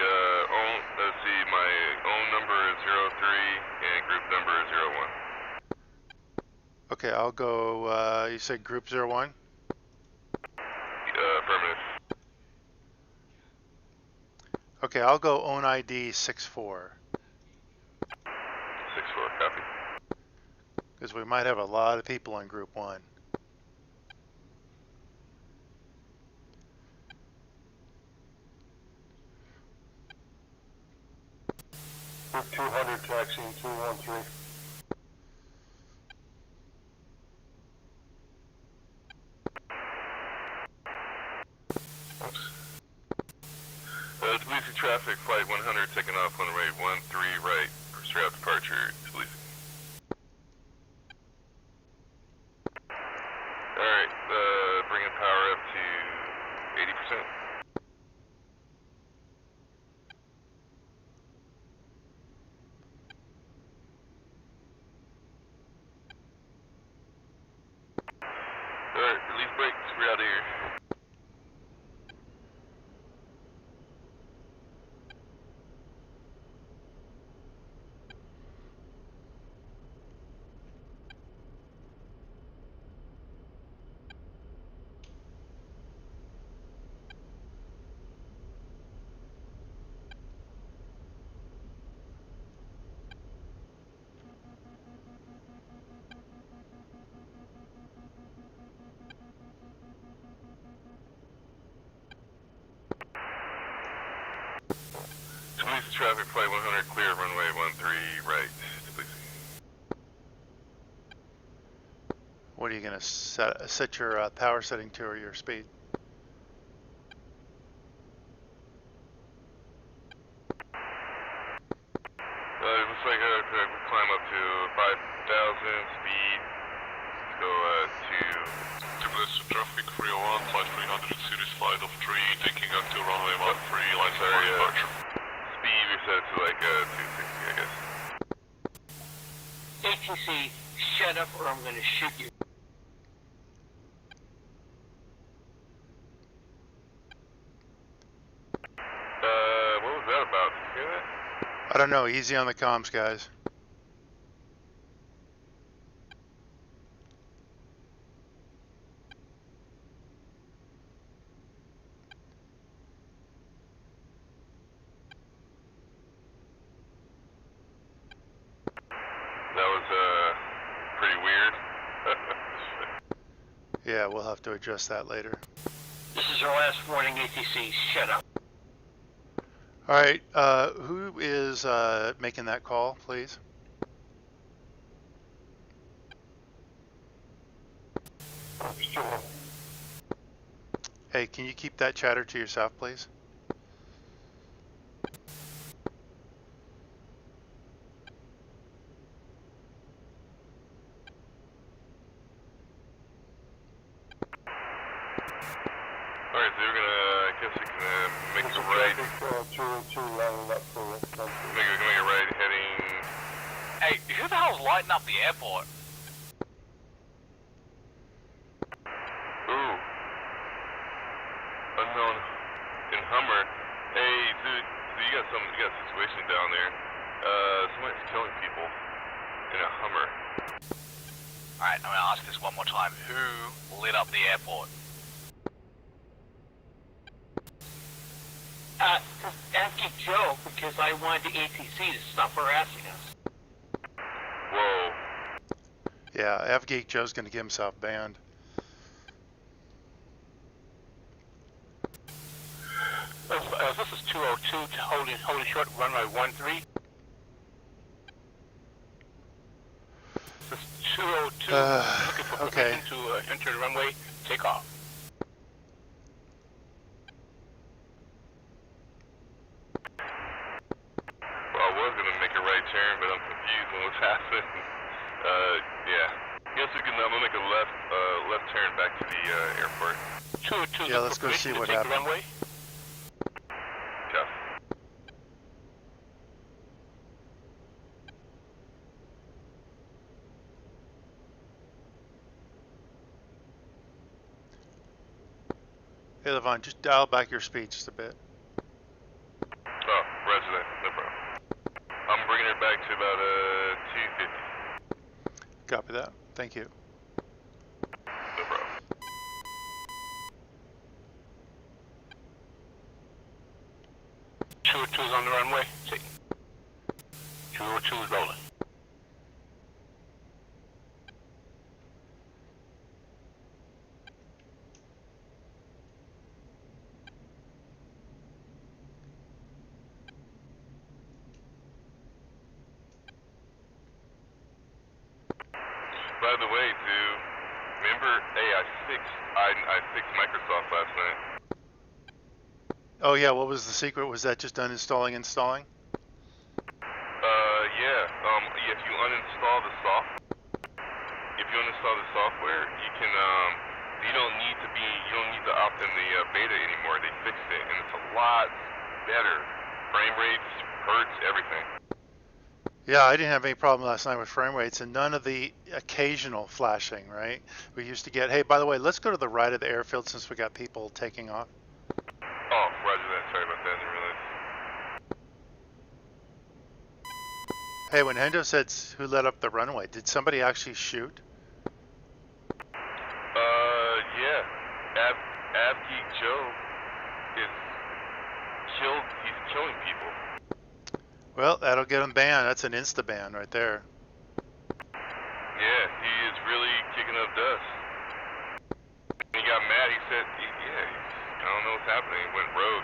let's see, my own number is 03 and group number is 01. Okay, I'll go, you said group 01? Affirmative. Okay, I'll go own ID 64. 64, copy. Because we might have a lot of people in group 1. 200 taxiing 213. Tbilisi traffic, flight 100, taking off on runway 13 right, for straight out departure, Tbilisi. Alright, bringing power up to 80%. Alright, release brakes, we're out of here. Tbilisi traffic, flight 100, clear, runway 13 right, Tbilisi. What are you going to set your power setting to, or your speed? It looks like I could climb up to 5,000 speed. Let's go to Tbilisi traffic 301, flight 300, series flight of 3, taking up to runway 13, line for departure. speed. We set it to like 260, I guess. ATC, shut up or I'm gonna shoot you. What was that about? Did you hear that? I don't know. Easy on the comms, guys. That was pretty weird. Yeah, we'll have to adjust that later. This is our last warning, ATC, shut up. All right, who is making that call, please? Hey, can you keep that chatter to yourself, please? Alright, so we're gonna, I guess we can make a right. Make a right heading. Hey, who the hell's lighting up the airport? Ooh. Unknown in Hummer. Hey, dude, so you got a situation down there. Somebody's killing people in a Hummer. Alright, I'm gonna ask this one more time. Who lit up the airport? Asking Joe because I wanted the ATC to stop harassing us. Whoa. Yeah, Avgeek Joe's going to get himself banned. This is 202 to holding short runway 13. This is 202 looking for okay. permission to enter the runway, take off. Well, I was gonna make a right turn, but I'm confused on what's happening. Yeah. Guess we can, I'm gonna make a left turn back to the airport. 202 Yeah, let's go see what happened. Runway. Yeah. Hey, Levon, just dial back your speed just a bit. Oh, roger that. No problem. I'm bringing her back to about 250. Copy that. Thank you. No problem. Two is on the runway. 202 is rolling. by the way, too, remember, hey, I fixed Microsoft last night. Oh yeah, what was the secret? Was that just uninstalling, installing? Yeah. If you uninstall the software, you can, you don't need to opt in the beta anymore. They fixed it, and it's a lot better. Frame rates, hertz, everything. Yeah, I didn't have any problem last night with frame rates, and none of the occasional flashing, right? We used to get, hey, by the way, let's go to the right of the airfield since we got people taking off. Oh, roger that. Sorry about that. I didn't realize. Hey, when Hendo said who let up the runway, did somebody actually shoot? Yeah. Abgeek Joe he's killing people. Well, that'll get him banned. That's an insta ban right there. Yeah, he is really kicking up dust. He got mad. He said, yeah, I don't know what's happening. He went rogue.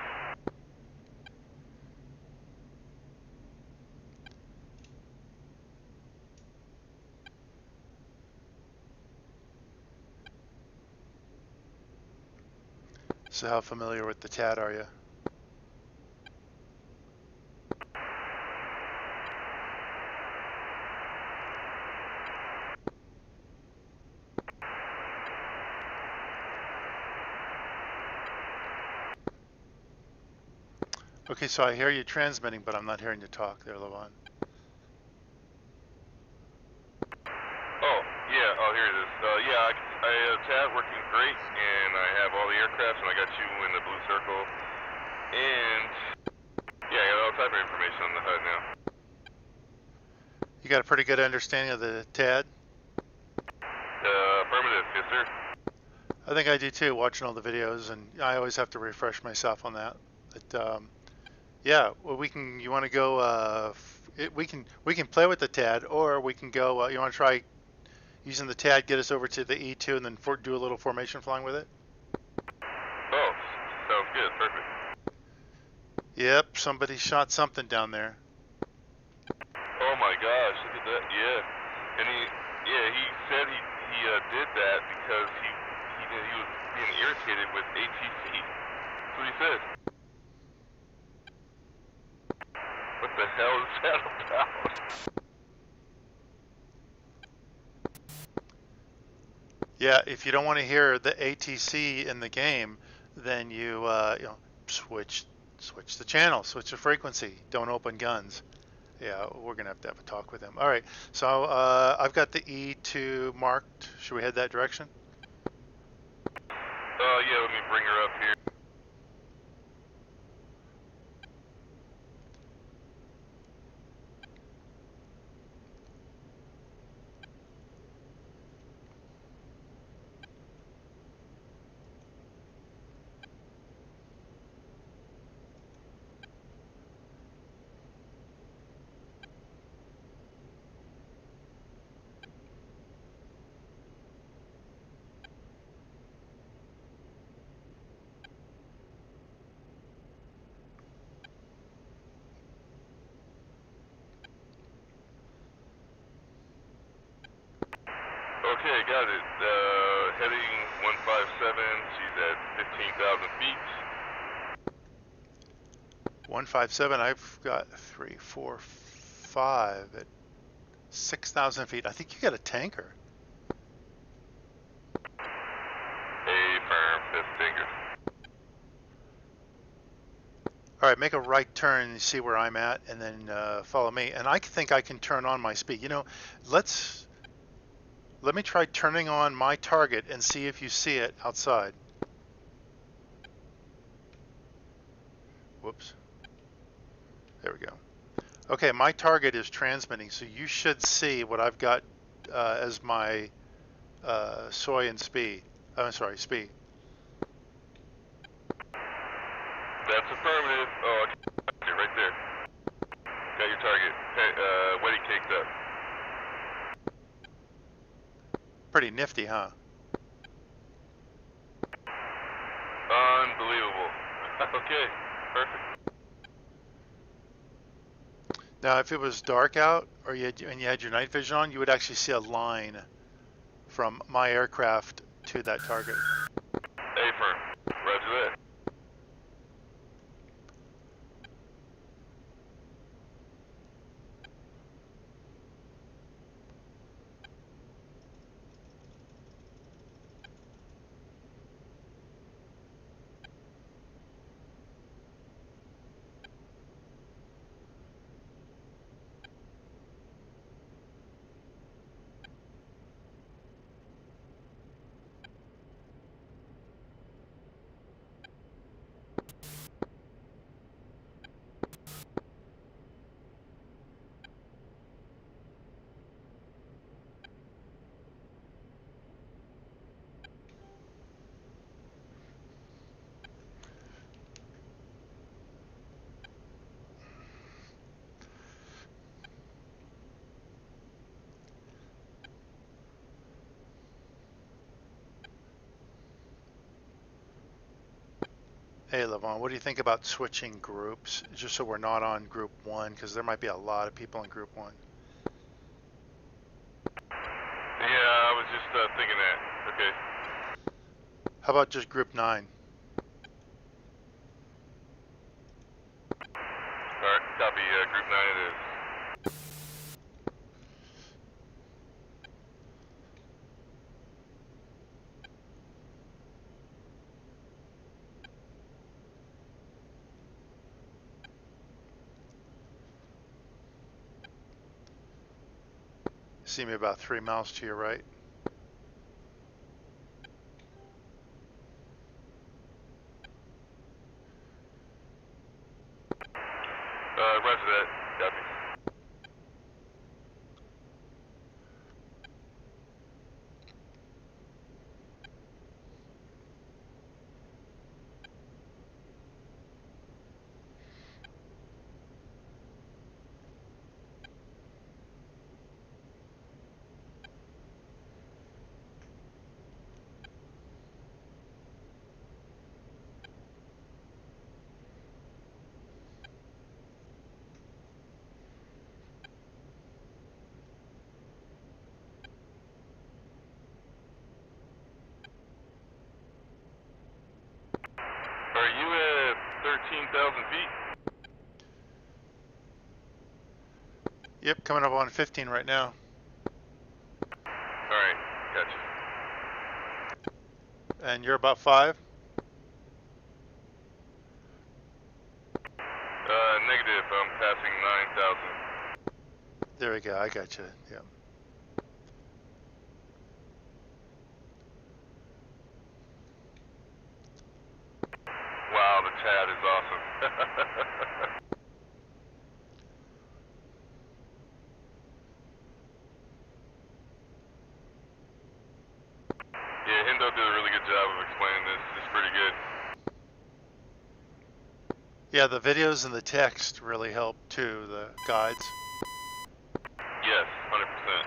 So how familiar with the TAD are you? Okay, so I hear you transmitting, but I'm not hearing you talk there, Levon. Oh, yeah. Oh, here it is. Yeah, TAD working great, and I have all the aircrafts, and I got you in the blue circle. And, yeah, I got all type of information on the HUD now. You got a pretty good understanding of the TAD? Affirmative, yes, sir. I think I do too, watching all the videos, and I always have to refresh myself on that. But yeah, well, you want to go? We can play with the TAD, or we can go. You want to try using the TAD, get us over to the E2, and then do a little formation flying with it? Oh, sounds good. Perfect. Yep, somebody shot something down there. Oh my gosh, look at that. Yeah, and he said he did that because he was being irritated with ATC. That's what he said. What the hell is that about? Yeah, if you don't want to hear the ATC in the game, then you switch the channel, switch the frequency. Don't open guns. Yeah, we're gonna have to have a talk with him. All right, so I've got the E2 marked. Should we head that direction? Yeah, let me bring her up here. Okay, got it. Heading 157. She's at 15,000 feet. 157. I've got 3, 4, 5 at 6,000 feet. I think you got a tanker. Affirm, that's tanker. All right, make a right turn and see where I'm at, and then follow me. And I think I can turn on my speed. You know, let me try turning on my target and see if you see it outside. Whoops. There we go. Okay, my target is transmitting, so you should see what I've got as my soy and speed. I'm sorry, speed. That's affirmative. Oh, okay, right there. Got your target. Weddy caked up. Pretty nifty, huh? Unbelievable. Okay, perfect. Now, if it was dark out, or you had your night vision on, you would actually see a line from my aircraft to that target. Affirm. Roger that. Hey, Levon, what do you think about switching groups, just so we're not on group 1, because there might be a lot of people in group 1. Yeah, I was just thinking that. Okay. How about just group 9? Alright, copy. Group 9 it is. See me about 3 miles to your right. Roger that. Copy. Are you at 13,000 feet? Yep, coming up on 15 right now. Alright, gotcha. And you're about 5? Negative. I'm passing 9,000. There we go, I got you. Yeah. Wow, the Tad is awesome. Yeah, Hendo did a really good job of explaining this. It's pretty good. Yeah, the videos and the text really help too, the guides. Yes, 100%.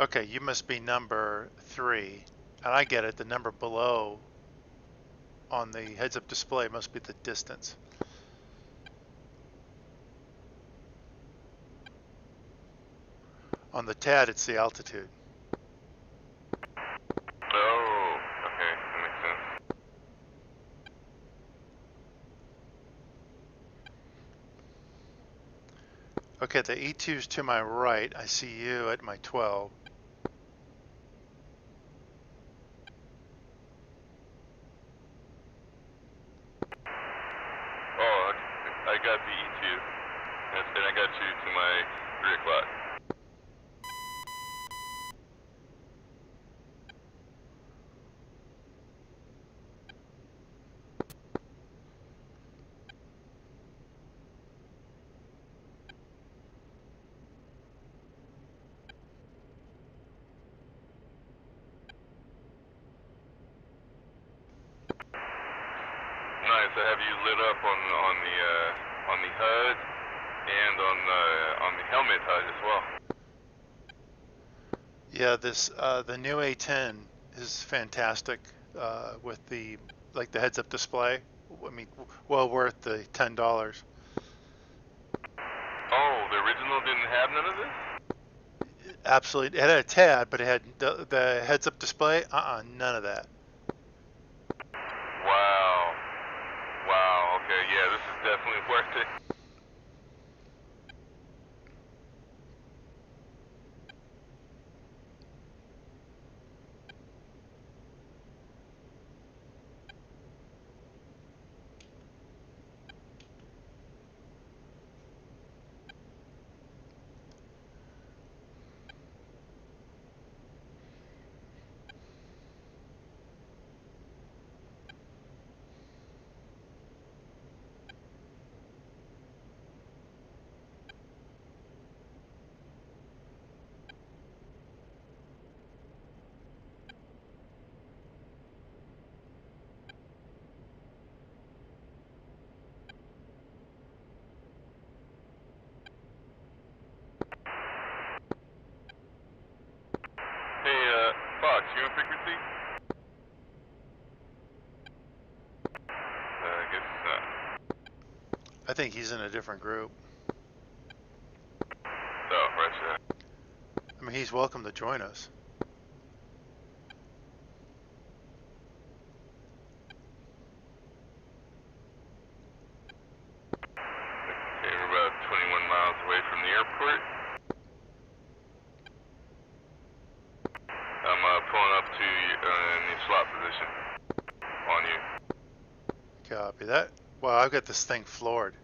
Okay, you must be number 3. And I get it, the number below on the heads-up display must be the distance. On the TAD, it's the altitude. Oh, okay, that makes sense. Okay, the E2's to my right. I see you at my 12. Oh, I got the E2. And I got you to my 3 o'clock. Nice. I have you lit up on the HUD and on the helmet HUD as well. Yeah, this the new A-10 is fantastic with the heads-up display. I mean, well worth the $10. Oh, the original didn't have none of this? Absolutely, it had a TAD, but it had the heads-up display. None of that. Wow. Wow, okay, yeah, this is definitely worth it. Hey, Fox, you on frequency? I guess not. I think he's in a different group. Oh, right, I mean, he's welcome to join us. Okay, we're about 21 miles away from the airport. I'm pulling up to in the slot position on you. Copy that. Wow, I've got this thing floored.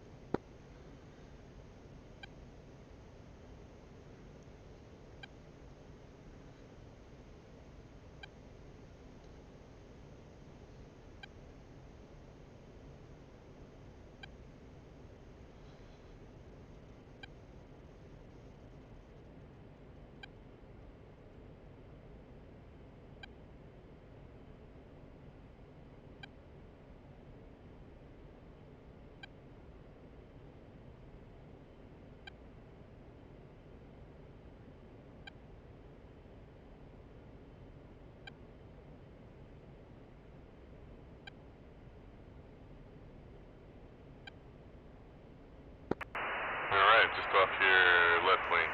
Alright, just off your left wing.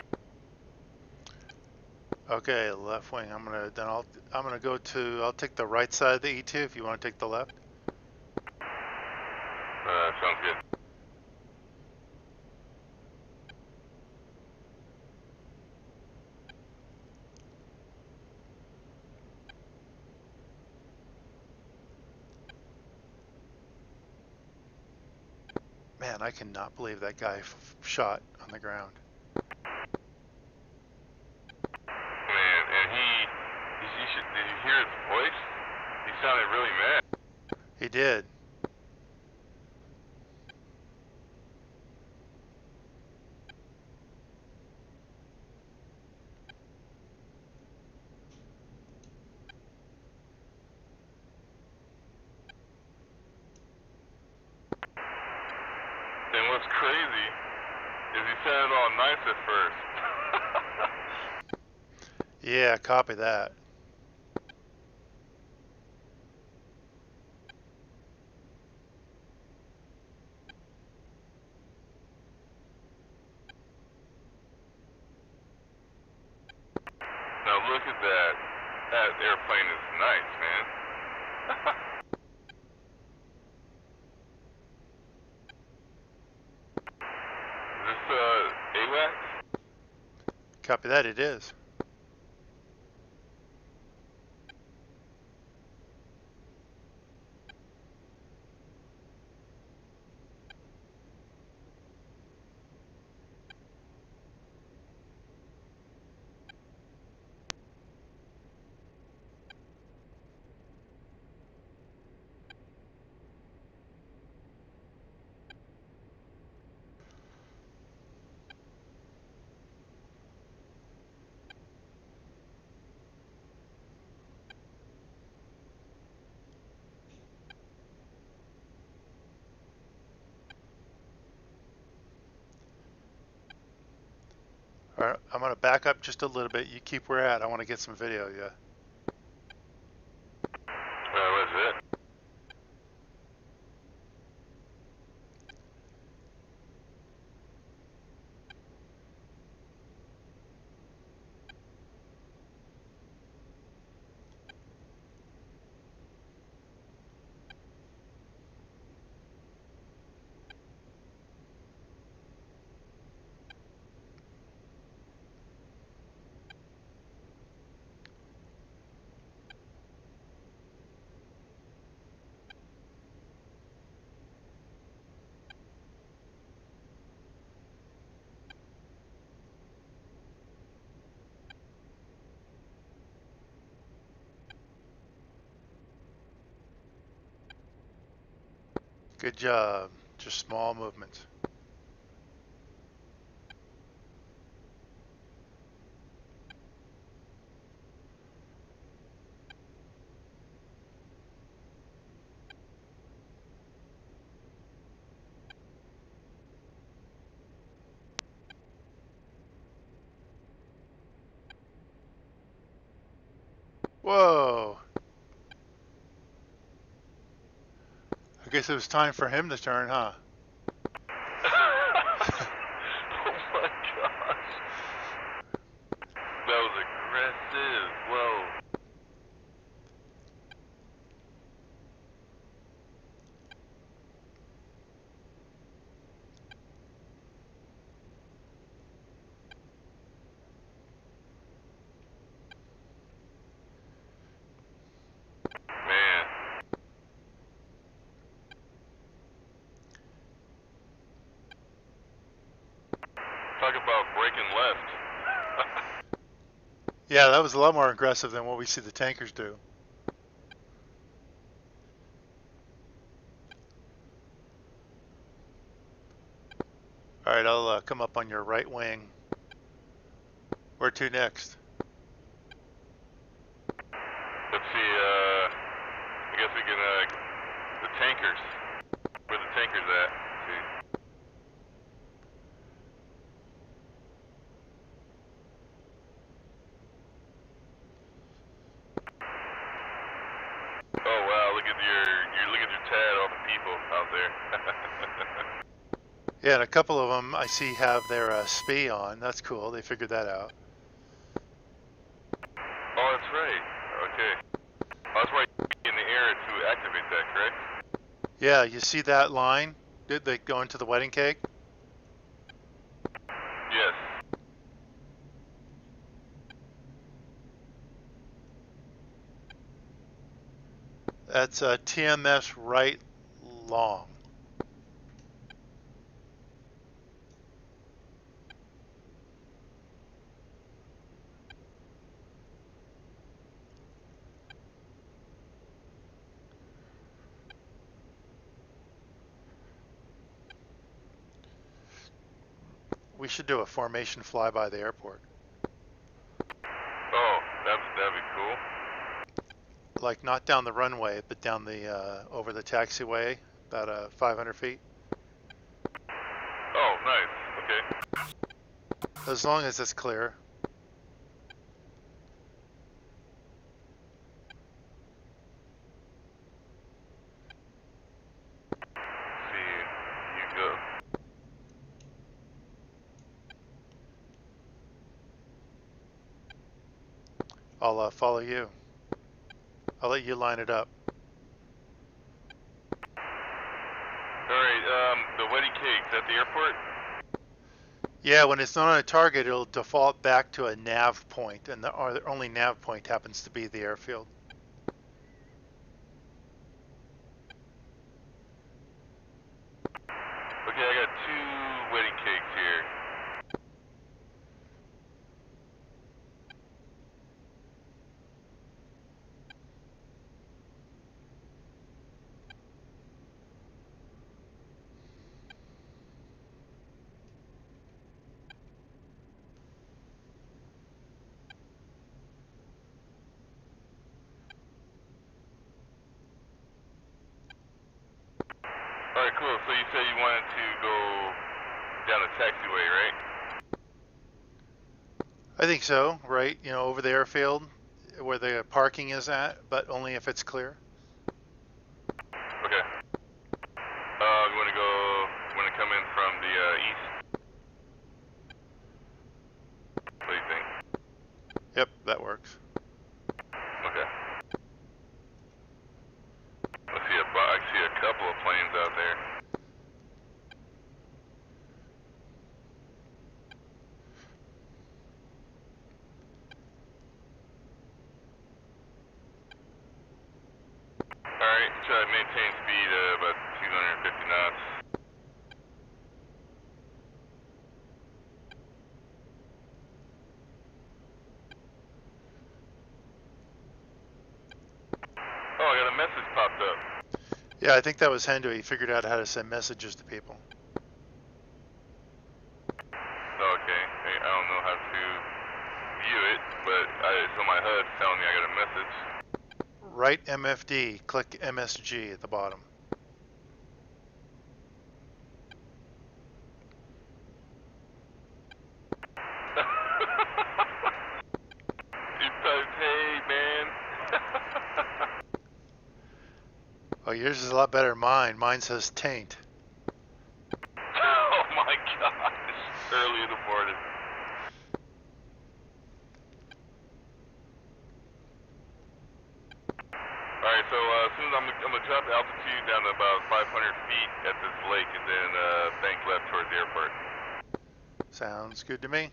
Okay, left wing. I'm gonna go to. I'll take the right side of the E2 if you want to take the left. Sounds good. Man, I cannot believe that guy shot on the ground. Man, and did you hear his voice? He sounded really mad. He did. And what's crazy is he sounded all nice at first. Yeah, copy that. Now look at that. That airplane is nice, man. Is this, AWACS? Copy that. It is. All right, I'm gonna back up just a little bit. You keep where you're at. I want to get some video. Yeah. What's it? Good job. Just small movements. Whoa. I guess it was time for him to turn, huh? Oh my gosh. That was aggressive. Whoa. Man. Talk about breaking left. Yeah, that was a lot more aggressive than what we see the tankers do. All right, I'll come up on your right wing. Where to next? Let's see, I guess we can, the tankers. Where the tankers at? Let's see. Oh wow, look at your tad, all the people out there. Yeah, and a couple of them I see have their SPI on. That's cool. They figured that out. Oh, that's right. Okay. Oh, that's right in the air to activate that, correct? Yeah, you see that line? Did they go into the wedding cake? Yes. That's a TMS right long. We should do a formation fly by the airport. Oh, that'd be cool. Like not down the runway, but down the over the taxiway, about 500 feet. Oh, nice. Okay. As long as it's clear. Let's see, you go. I'll follow you. I'll let you line it up. Alright, the wedding cake's at the airport? Yeah, when it's not on a target, it'll default back to a nav point, and the only nav point happens to be the airfield. Okay, I got 2 wedding cakes here. Alright, cool. So you said you wanted to go down the taxiway, right? I think so, right? You know, over the airfield where the parking is at, but only if it's clear. Okay. You wanna come in from the east? What do you think? Yep, that works. Okay. I see a couple of planes out there. Alright, try to maintain speed about 250 knots. Oh, I got a message popped up. Yeah, I think that was Hendo. He figured out how to send messages to people. Okay, I don't know how to view it, but it's on my HUD telling me I got a message. Right MFD, click MSG at the bottom. You typed, hey man. Oh, yours is a lot better than mine. Mine says taint. Oh my gosh, early in the morning. Alright, so as soon as I'm gonna drop the altitude down to about 500 feet at this lake and then bank left towards the airport. Sounds good to me.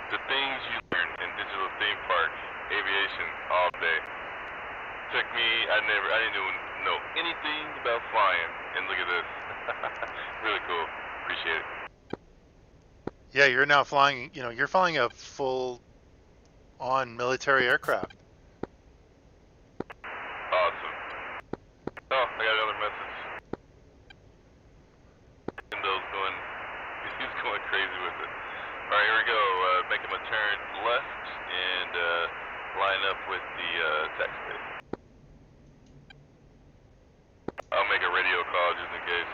The things you learn in digital theme parks, aviation, all day. Took me, I didn't know anything about flying, and look at this. Really cool, appreciate it. Yeah, you're now flying, you know, you're flying a full-on military aircraft. Awesome. Oh, I got another message. Windows going, he's going crazy with it. Alright, here we go. Making a turn left and line up with the taxiway. I'll make a radio call just in case.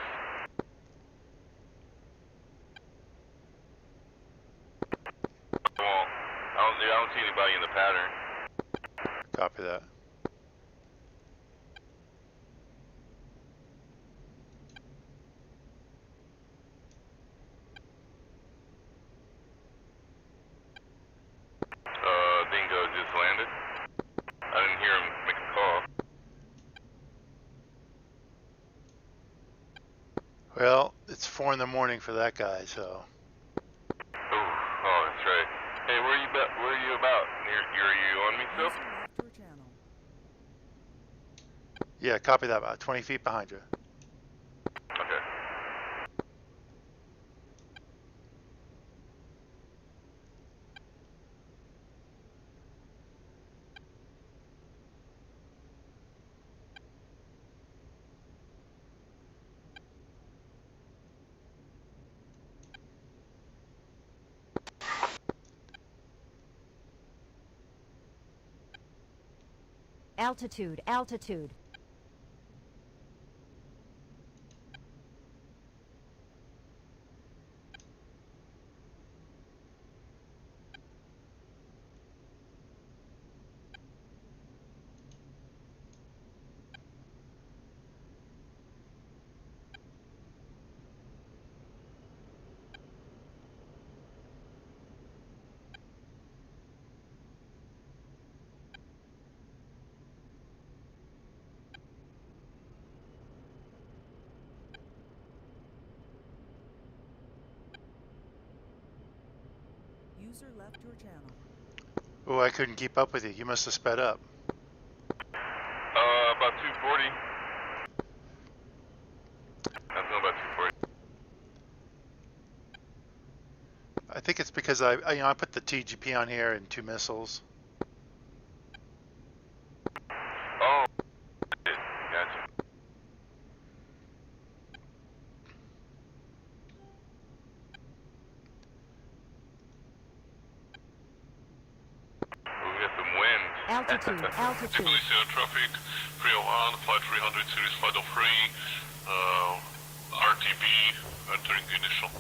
I don't see anybody in the pattern. Copy that. Dingo just landed. I didn't hear him make a call. Well, it's 4 in the morning for that guy, so. Oh, that's right. Hey, where are you about? Are you on me still? Yeah, copy that. About 20 feet behind you. Okay. Altitude, altitude. User left your channel. Oh, I couldn't keep up with you. You must have sped up. About 240. I'm going about 240. I think it's because I put the TGP on here and 2 missiles. Oh, gotcha. We got some wind. Altitude, altitude. Elysian traffic, 301, flight 300, series flight of 3, RTB, entering initial.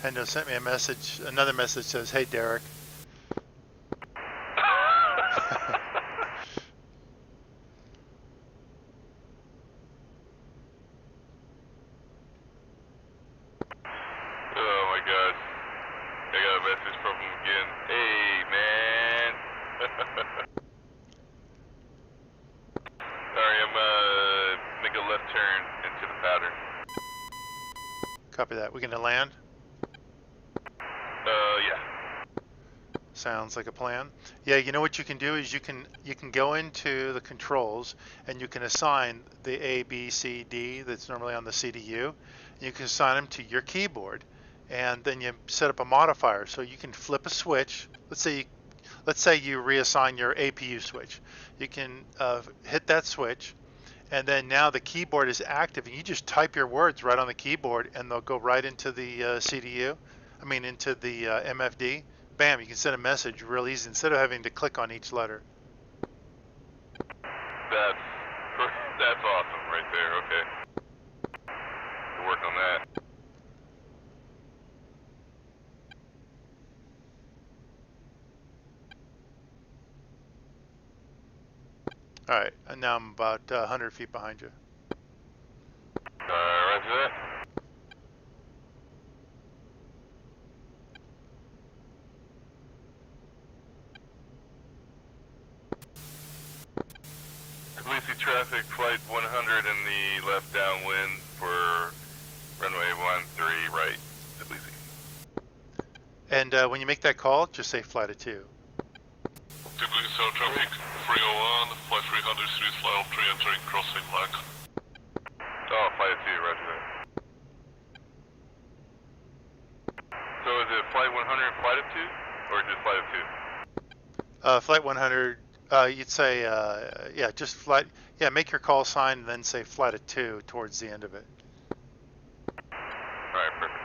Hendo sent me a message. Another message says, "Hey, Derek." Oh my god. I got a message from him again. Hey, man. Sorry, I'm make a left turn into the pattern. Copy that. We gonna land? Yeah. Sounds like a plan. Yeah, you know what you can do is you can go into the controls and you can assign the A, B, C, D that's normally on the CDU. You can assign them to your keyboard, and then you set up a modifier. So you can flip a switch. Let's say you reassign your APU switch. You can hit that switch, and then now the keyboard is active, and you just type your words right on the keyboard, and they'll go right into the CDU. I mean, into the MFD. Bam, you can send a message real easy instead of having to click on each letter. That's awesome right there. Okay. To work on that. All right, and now I'm about 100 feet behind you. Roger that. Tbilisi traffic, flight 100 in the left downwind for runway 13 right, Tbilisi. And when you make that call, just say flight of 2. Tbilisi Air traffic 301, flight 300 series flight of 3 entering crossing black. Oh, flight of 2, roger that. So is it flight 100 flight of 2, or just flight of 2? Flight 100, you'd say, yeah, just flight, yeah, make your call sign and then say flight of 2 towards the end of it. Alright, perfect.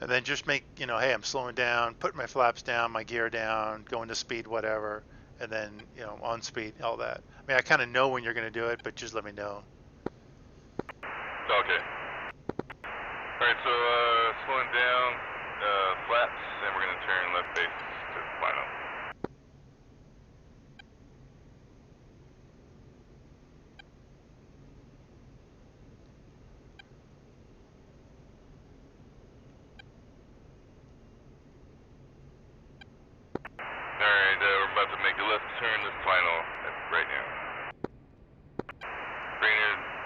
And then just make, you know, hey, I'm slowing down, put my flaps down, my gear down, going to speed, whatever, and then, you know, on speed, all that. I mean, I kind of know when you're going to do it, but just let me know. Okay. Alright, so slowing down, flaps, and we're going to turn left base to final. Alright, we're about to make a left turn to final right now.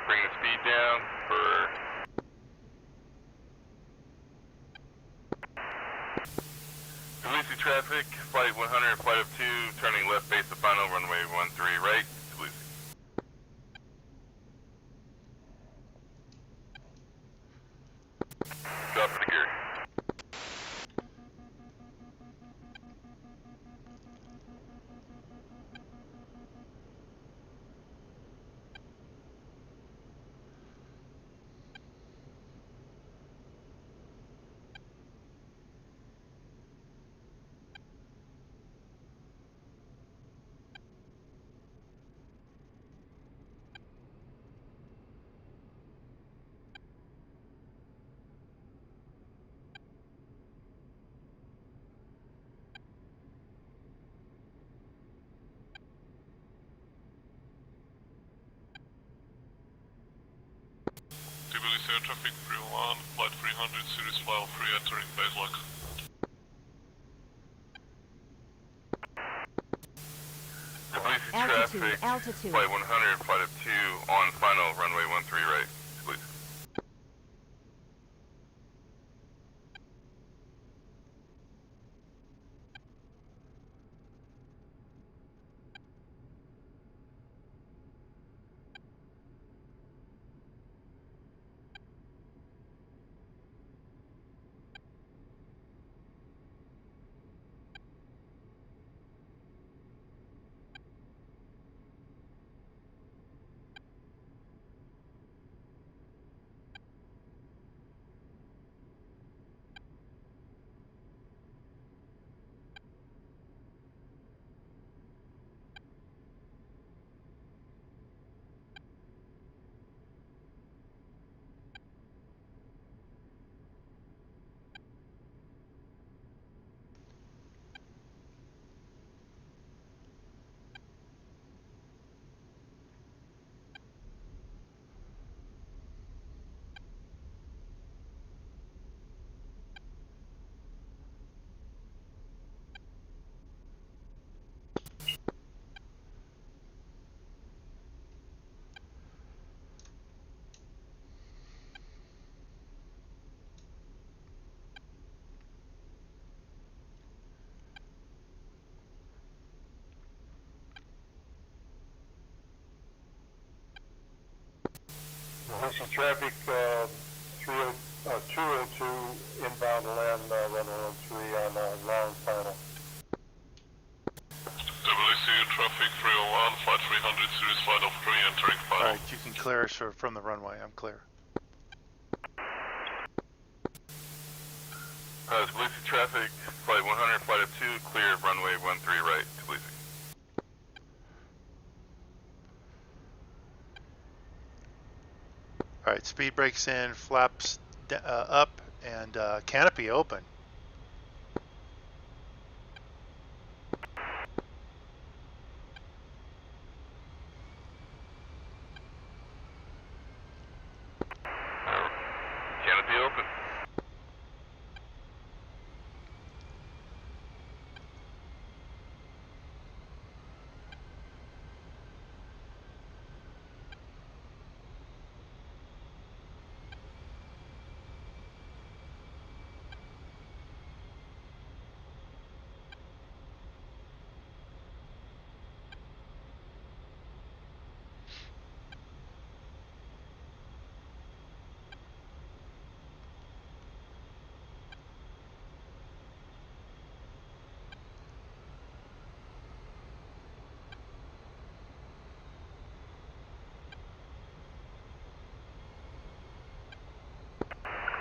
Bring the speed down for... Tbilisi traffic, flight 100, flight of 2, turning left base to final, runway 13 right, Tbilisi. Stop for the gear. Tbilisi Air traffic 301, flight 300 series flight of 3 entering base lock. Tbilisi Altitude, traffic, altitude. flight 100, flight of 2, on final, runway 13 right, Tbilisi. traffic 202 inbound to land runway 13 on long final. WC traffic 301, flight 300, series flight of 3, entering final. Alright, you can clear us from the runway. I'm clear. Tbilisi traffic, flight 100, flight of 2, clear runway 13 right, Tbilisi. Alright, speed brakes in, flaps up, and canopy open. Canopy open.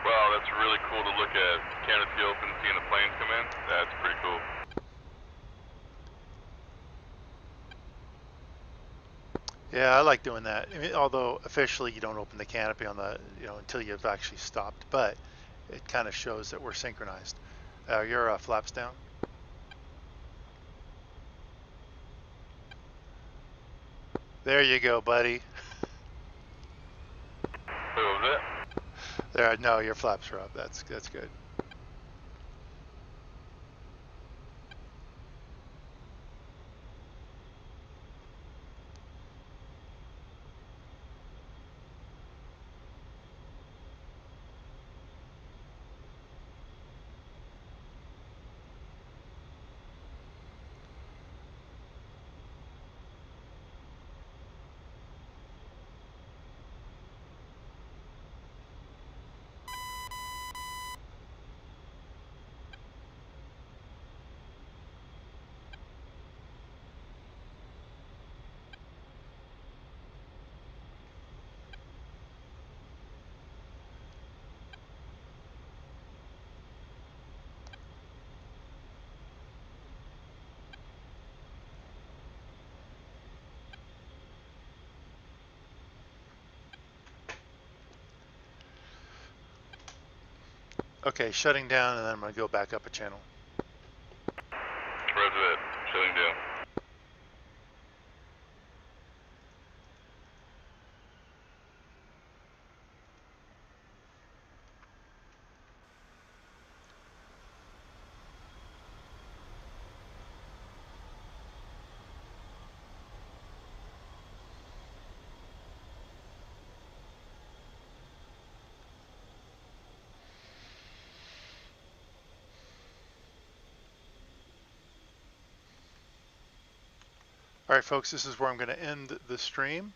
Wow, that's really cool to look at. Canopy open, seeing the planes come in. That's pretty cool. Yeah, I like doing that. I mean, although officially you don't open the canopy on the, until you've actually stopped, but it kind of shows that we're synchronized. Your flaps down. There you go, buddy. What was that? There, no, your flaps are up. That's good. Okay, shutting down, and then I'm going to go back up a channel. Roger that. Shutting down. All right, folks, this is where I'm going to end the stream.